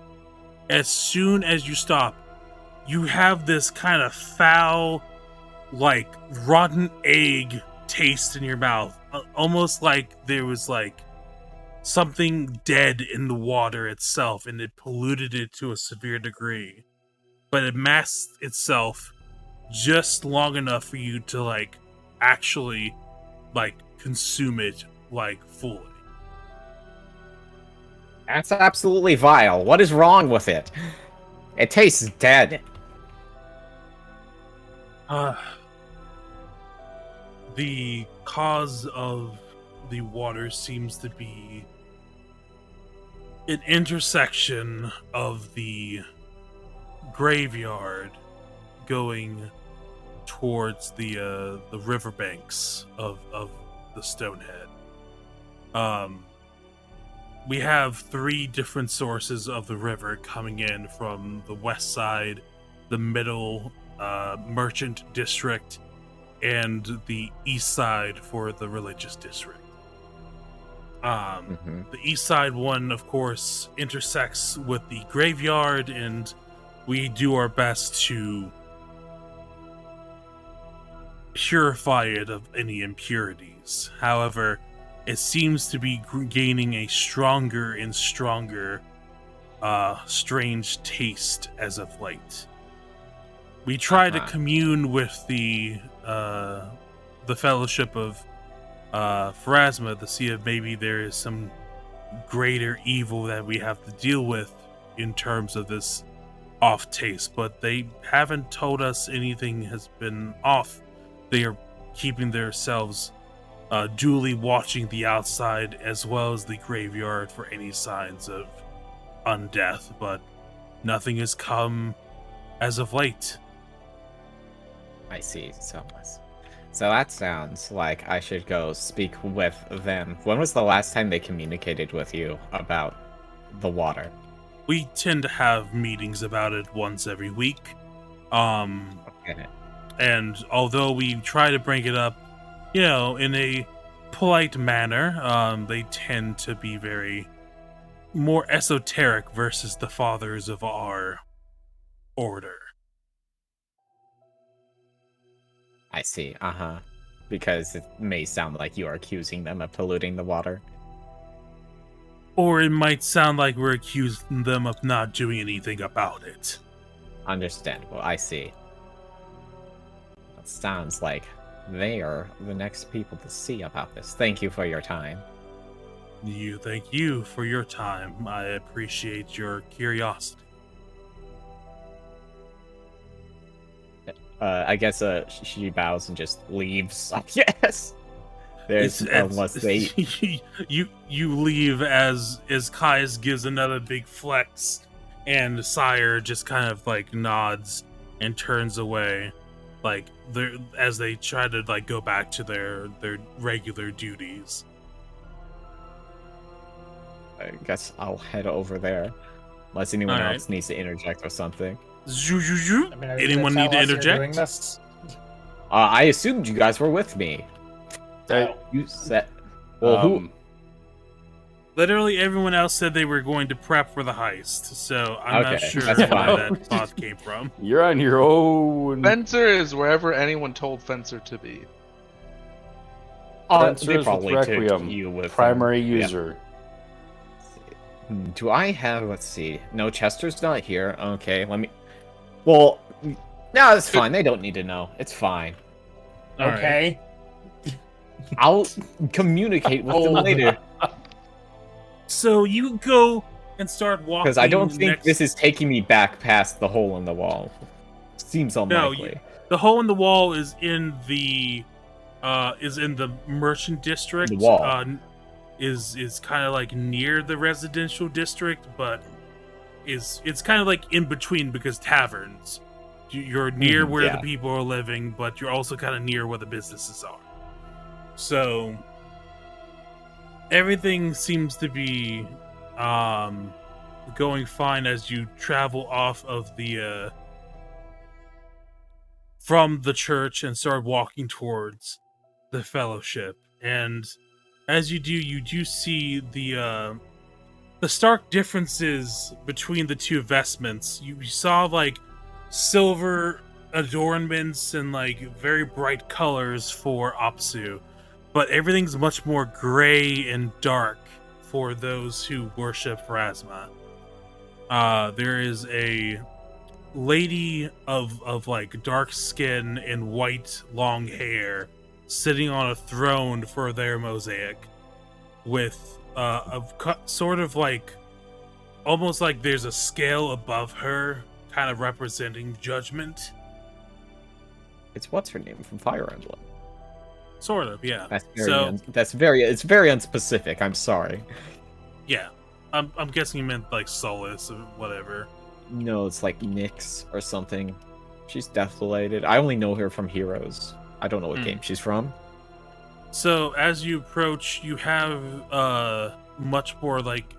you have this kind of foul, like, rotten egg taste in your mouth. Almost like there was, like, something dead in the water itself, and it polluted it to a severe degree. But it masked itself just long enough for you to, like, actually, like, consume it, like, fully. That's absolutely vile. What is wrong with it? It tastes dead. The cause of the water seems to be an intersection of the graveyard going towards the riverbanks of the Stonehead. We have 3 different sources of the river coming in from the west side, the middle merchant district, and the east side for the religious district. The east side one, of course, intersects with the graveyard, and we do our best to purify it of any impurities. However, it seems to be gaining a stronger and stronger strange taste as of late. We try to commune with the Fellowship of Pharasma to see if maybe there is some greater evil that we have to deal with in terms of this off taste, but they haven't told us anything has been off. They are keeping themselves duly watching the outside as well as the graveyard for any signs of undeath, but nothing has come as of late. I see. So that sounds like I should go speak with them. When was the last time they communicated with you about the water? We tend to have meetings about it once every week. Okay. And although we try to bring it up, you know, in a polite manner, they tend to be very more esoteric versus the fathers of our order. I see. Because it may sound like you are accusing them of polluting the water. Or it might sound like we're accusing them of not doing anything about it. Understandable. I see. It sounds like they are the next people to see about this. Thank you for your time. Thank you for your time. I appreciate your curiosity. I guess she bows and just leaves. Yes. There's unless they you leave as Caius gives another big flex, and Sire just kind of like nods and turns away, like as they try to like go back to their regular duties. I guess I'll head over there, unless anyone else needs to interject or something. I mean, Anyone need to interject? I assumed you guys were with me. You said, well, who? Literally everyone else said they were going to prep for the heist, so I'm not sure that's where fine. that thought came from. You're on your own. Fencer is wherever anyone told Fencer to be. Fencer They is with probably took Requiem, you with primary them. Yeah. user. Do I have? Let's see. No, Chester's not here. Okay, let me. Well, no, it's fine. They don't need to know. It's fine. All right. Okay. I'll communicate with them Oh. later So you go and start walking. because I don't think next... this is taking me back past the hole in the wall. Seems No, unlikely. the hole in the wall is in the merchant district. The wall. Is kind of like near the residential district, but it's kind of like in between because taverns. You're near where yeah. the people are living, but you're also kind of near where the businesses are. So everything seems to be going fine as you travel off of the from the church and start walking towards the fellowship. And as you do see the stark differences between the two vestments. You saw like silver adornments and like very bright colors for Apsu, but everything's much more gray and dark for those who worship Pharasma. There is a lady of like dark skin and white long hair sitting on a throne for their mosaic with sort of like almost like there's a scale above her kind of representing judgment. It's what's her name from Fire Emblem. Sort of, yeah. That's very it's very unspecific. I'm sorry. Yeah. I'm guessing you meant like Solace or whatever. No, it's like Nyx or something. She's death-related. I only know her from Heroes. I don't know what game she's from. So as you approach, you have much more like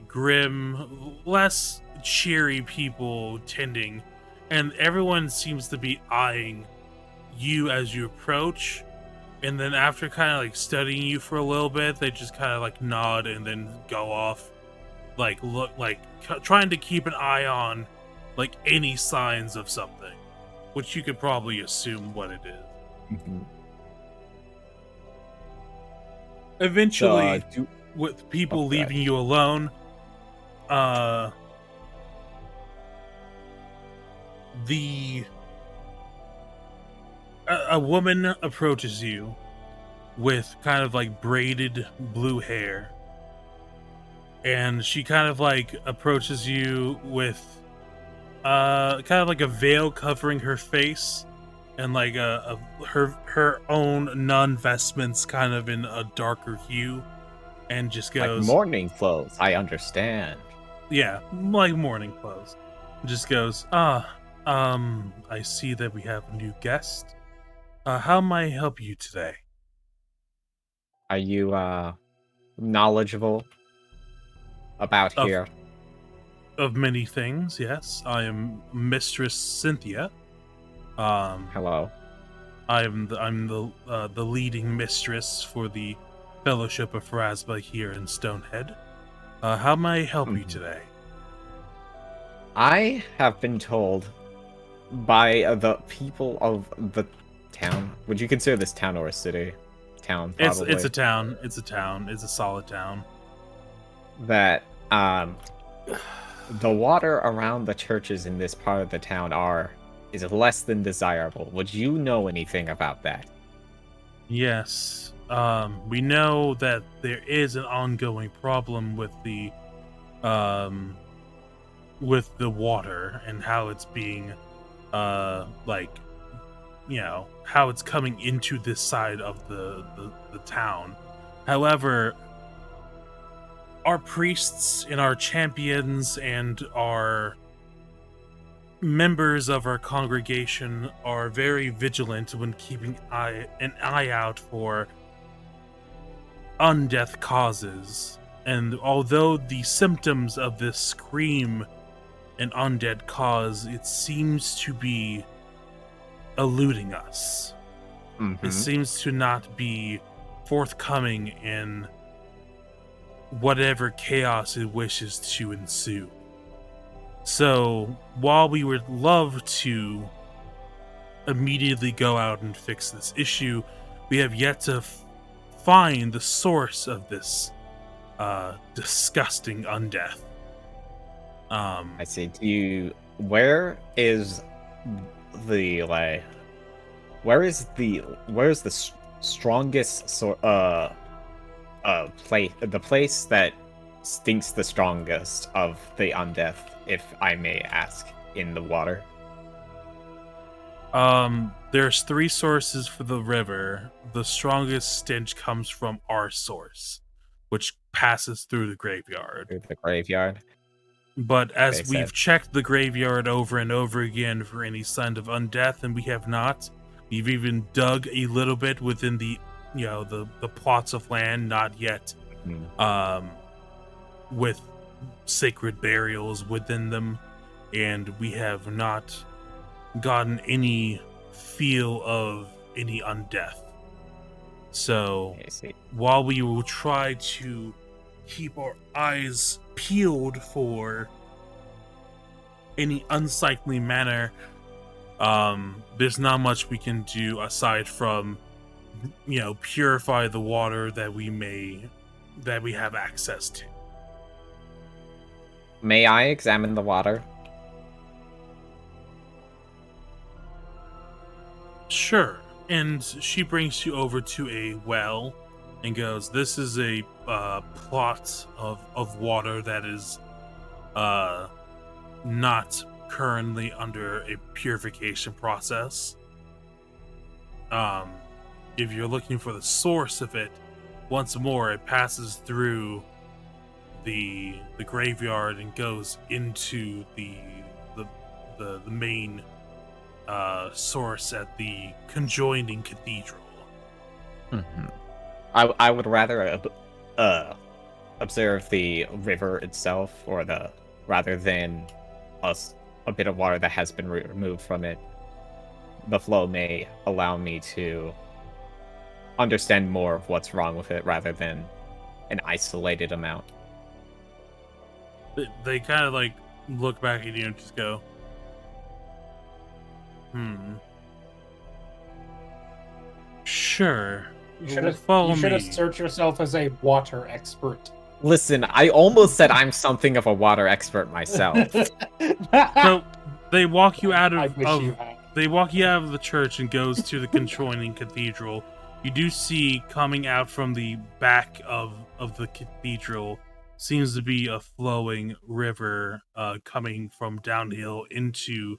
grim, less cheery people tending, and everyone seems to be eyeing you as you approach. And then after kind of like studying you for a little bit, they just kind of like nod and then go off, like look like trying to keep an eye on like any signs of something, which you could probably assume what it is. Mm-hmm. Eventually, with people leaving you alone, a woman approaches you with kind of like braided blue hair, and she kind of like approaches you with kind of like a veil covering her face, and like her own nun vestments kind of in a darker hue, and just goes, like morning clothes. I understand. yeah, like morning clothes. Just goes, I see that we have a new guest. How may I help you today? Are you knowledgeable about here? Of many things, yes. I am Mistress Cynthia. Hello. I'm the leading mistress for the Fellowship of Pharasma here in Stonehead. How may I help you today? I have been told by the people of the town. Would you consider this town or a city? Town, probably. It's a town. It's a town. It's a solid town. That the water around the churches in this part of the town is less than desirable. Would you know anything about that? Yes. We know that there is an ongoing problem with the water and how it's being how it's coming into this side of the town. However, our priests and our champions and our members of our congregation are very vigilant when keeping an eye out for undeath causes. And although the symptoms of this scream an undead cause, it seems to be eluding us. It seems to not be forthcoming in whatever chaos it wishes to ensue. So, while we would love to immediately go out and fix this issue, we have yet to find the source of this disgusting undeath. I see. Where is the like? Where's the strongest the place that stinks the strongest of the undeath, if I may ask, in the water? There's 3 sources for the river. The strongest stench comes from our source, which passes through the graveyard. Through the graveyard. But as Okay, we've checked the graveyard over and over again for any sign of undeath, and we have not. We've even dug a little bit within the plots of land, not yet with sacred burials within them, and we have not gotten any feel of any undeath. So while we will try to keep our eyes peeled for any unsightly manner, there's not much we can do aside from purify the water that we have access to. May I examine the water? Sure. And she brings you over to a well and goes, this is a plot of water that is not currently under a purification process. If you're looking for the source of it, once more it passes through the graveyard and goes into the main source at the conjoining cathedral. I would rather observe the river itself, rather than a bit of water that has been removed from it. The flow may allow me to understand more of what's wrong with it rather than an isolated amount. They kind of like look back at you and just go, sure. You should have searched yourself as a water expert. Listen, I almost said I'm something of a water expert myself. So they walk you out I wish you had. They walk you out of the church and goes to the conjoining cathedral. You do see coming out from the back of the cathedral seems to be a flowing river coming from downhill into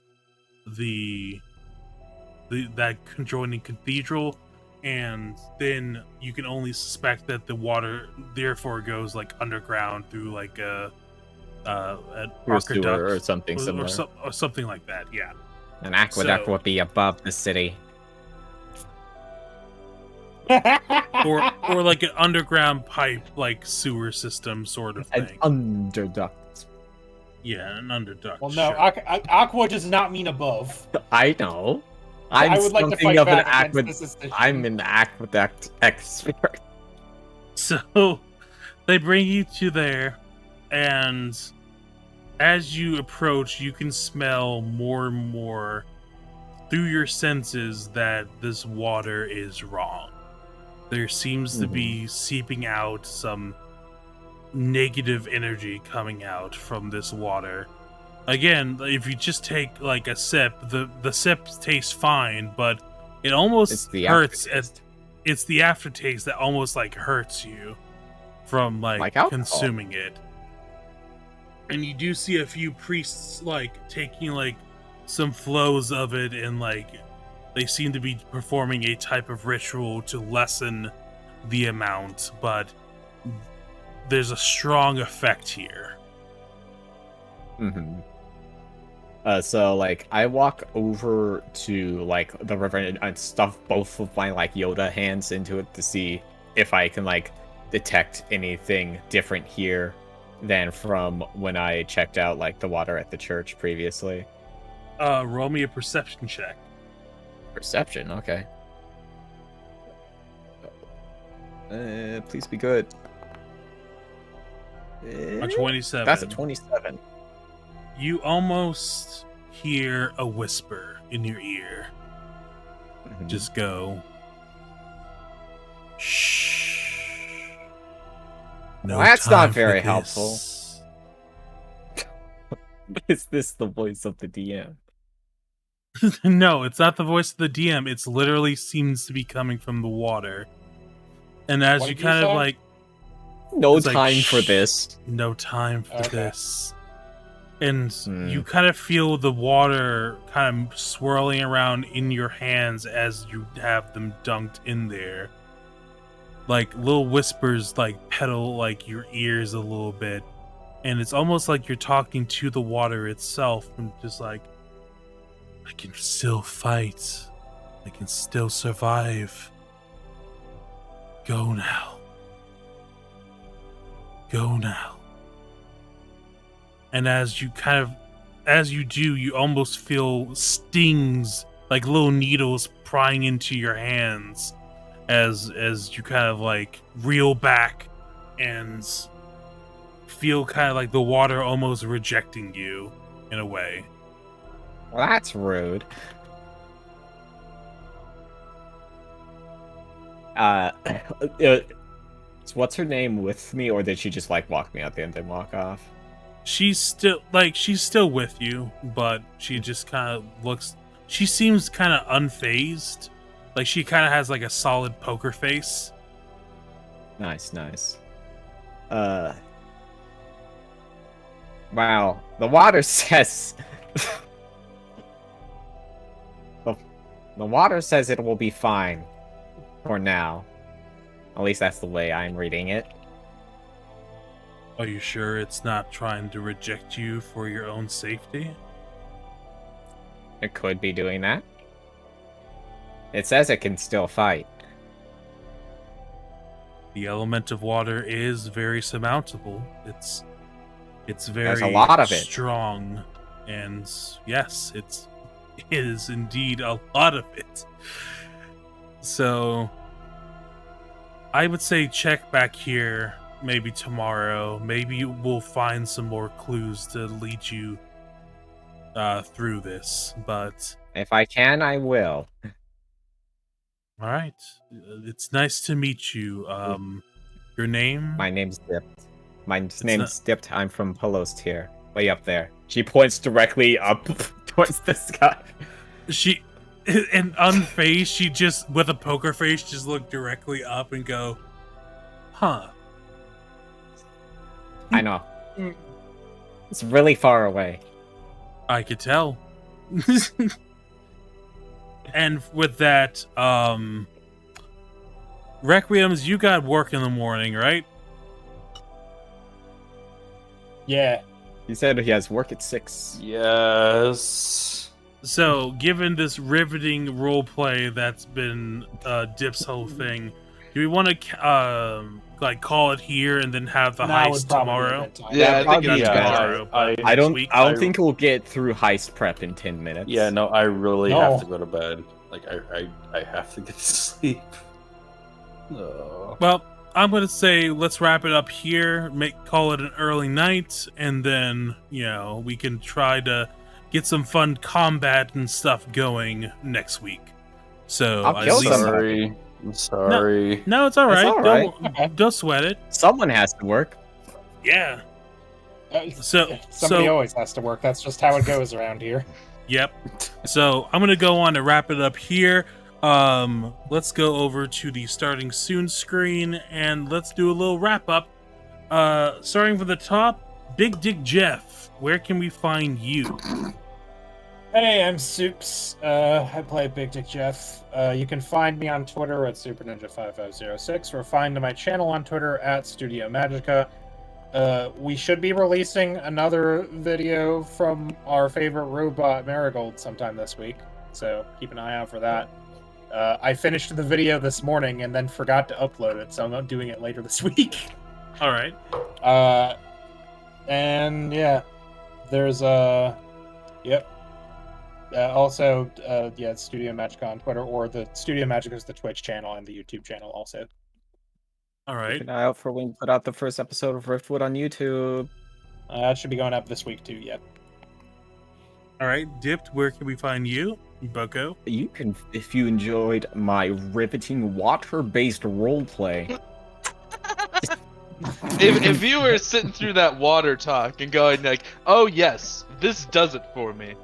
that conjoining cathedral, and then you can only suspect that the water therefore goes like underground through like an aqueduct or something similar, or something like that. Yeah, an aqueduct would be above the city, or like an underground pipe, like sewer system sort of an thing. underduct. Yeah, an underduct. Well, no, sure. aqua does not mean above. I know. I would like to fight back against this decision. I'm an aqueduct expert. So they bring you to there, and as you approach, you can smell more and more through your senses that this water is wrong. There seems to be seeping out some negative energy coming out from this water. Again, if you just take like a sip, the sip tastes fine, but it almost hurts. It's the aftertaste that almost like hurts you from like consuming it. And you do see a few priests like taking like some flows of it, and like they seem to be performing a type of ritual to lessen the amount, but there's a strong effect here. So like I walk over to like the river and stuff both of my like Yoda hands into it to see if I can like detect anything different here than from when I checked out like the water at the church previously. Roll me a perception check. Perception, okay. Please be good. A 27. That's a 27. You almost hear a whisper in your ear. Just go, shh. Well, that's not time for very helpful. this. Is this the voice of the DM? No, it's not the voice of the DM. It's literally seems to be coming from the water. And as What you did you kind of say? like, No It's like, time for shh. this. no time for Okay. this. And Hmm. you kind of feel the water kind of swirling around in your hands as you have them dunked in there. Like little whispers like pedal like your ears a little bit. And it's almost like you're talking to the water itself and just like, I can still fight. I can still survive. Go now. Go now. And as you do, you almost feel stings like little needles prying into your hands as you kind of like reel back and feel kind of like the water almost rejecting you in a way. Well, that's rude. So what's her name with me, or did she just like walk me out the end and walk off? She's still with you, but she just kind of looks. She seems kind of unfazed. Like she kind of has like a solid poker face. Nice. Wow. The water says. The water says it will be fine. For now. At least that's the way I'm reading it. Are you sure it's not trying to reject you for your own safety? It could be doing that. It says it can still fight. The element of water is very surmountable. It's very There's a lot of it. strong, and yes, it is indeed a lot of it. So, I would say check back here maybe tomorrow. Maybe we'll find some more clues to lead you through this. But If I can, I will. all right, it's nice to meet you. Your name? My name's Dipped. My name's Dipped. I'm from Polo's tier. Way up there. She points directly up towards the sky. She, and unfazed, she just, with a poker face, just look directly up and go, huh. I know. It's really far away. I could tell. And with that, Requiems, you got work in the morning, right? Yeah. He said he has work at 6. Yes. So, given this riveting roleplay that's been Dip's whole thing, do we want to like call it here and then have the Now would heist probably be a tomorrow? good time. Yeah, I think probably it's better. tomorrow. but I don't. next week? I don't think we'll get through heist prep in 10 minutes. Yeah, no, I really No. have to go to bed. Like, I have to get to sleep. No. Well, I'm gonna say let's wrap it up here. Call it an early night, and then we can try to get some fun combat and stuff going next week. So I'll at kill least- somebody. I'm sorry. No, it's all It's right. all right. Don't sweat it. Someone has to work. Yeah. Somebody So always has to work. That's just how it goes around here. yep. So I'm gonna go on to wrap it up here. Let's go over to the starting soon screen and let's do a little wrap up. Starting from the top, Big Dick Jeff. Where can we find you? Hey, I'm Soups. I play Big Dick Jeff. You can find me on Twitter at SuperNinja5506 or find my channel on Twitter at Studio Magica. We should be releasing another video from our favorite robot Marigold sometime this week, so keep an eye out for that. I finished the video this morning and then forgot to upload it, so I'm not doing it later this week. All right. And yeah, there's yep. Also, Studio Magica on Twitter, or the Studio Magica is the Twitch channel and the YouTube channel also. All Keep right. an eye out for when we put out the first episode of Riftwood on YouTube. That should be going up this week too. Yep. All right. Dipped. Where can we find you, Boko? You can, if you enjoyed my riveting water-based roleplay, If you were sitting through that water talk and going like, "Oh yes, this does it for me,"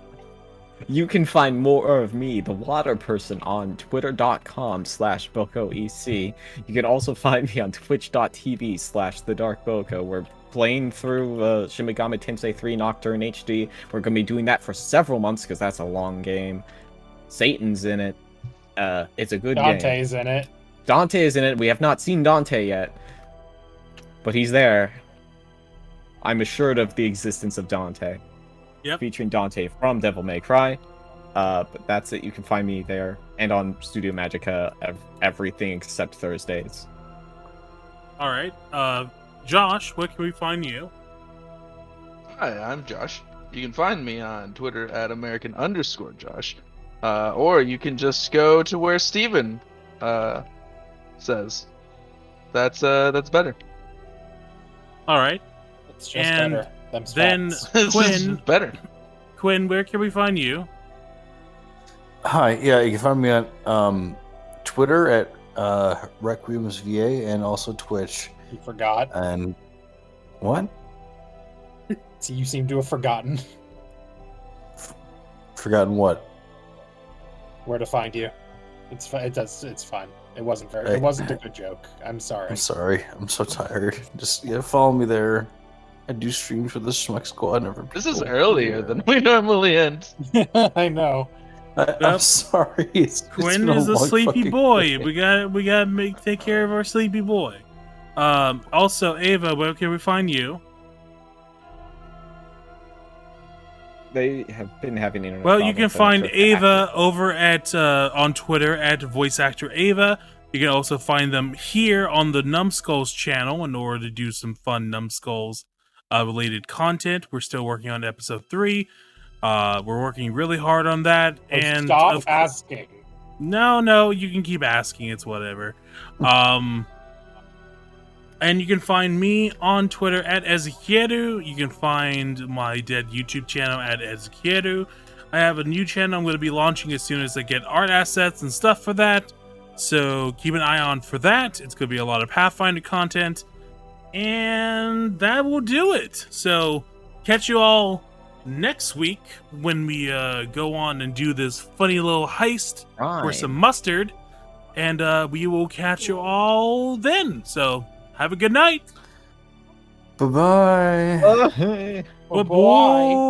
You can find more of me, the water person, on twitter.com/BokoEC. You can also find me on twitch.tv/TheDarkBoko. We're playing through Shin Megami Tensei 3 Nocturne HD. We're going to be doing that for several months because that's a long game. Satan's in it. It's a good game. Dante's in it. Dante is in it. We have not seen Dante yet, but he's there. I'm assured of the existence of Dante. Yep. Featuring Dante from Devil May Cry. But that's it. You can find me there and on Studio Magica everything except Thursdays. All right. Josh, where can we find you? Hi, I'm Josh. You can find me on Twitter at American_Josh. Or you can just go to where Steven says. That's better. All right. It's just And better. Them then spots. This is Quinn, better. Quinn, where can we find you? Hi, yeah, you can find me on Twitter at RequiemsVA and also Twitch. You forgot. And what? So you seem to have forgotten Forgotten what? where to find you. It's fine. It's fine. It wasn't very. Hey. It wasn't a good joke. I'm sorry. I'm sorry. I'm so tired. Just follow me there. I do streams for the Schmuck Squad. This is earlier than we normally end. I know. I'm sorry. It's Quinn been is a long sleepy fucking boy. day. We gotta take care of our sleepy boy. Also, Ava, where can we find you? They have been having internet Well, you can problems, find so it's Ava over at on Twitter at voiceactorAva. You can also find them here on the Numbskulls channel in order to do some fun Numbskulls related content. We're still working on episode 3. We're working really hard on that. Oh, And stop of- asking. No, you can keep asking. It's whatever. And you can find me on Twitter at Ezekieru. You can find my dead YouTube channel at Ezekieru. I have a new channel I'm going to be launching as soon as I get art assets and stuff for that. So keep an eye on for that. It's going to be a lot of Pathfinder content. And that will do it. So catch you all next week when we go on and do this funny little heist for some mustard. And we will catch you all then. So have a good night. Bye-bye. accurate. Bye-bye. Bye-bye.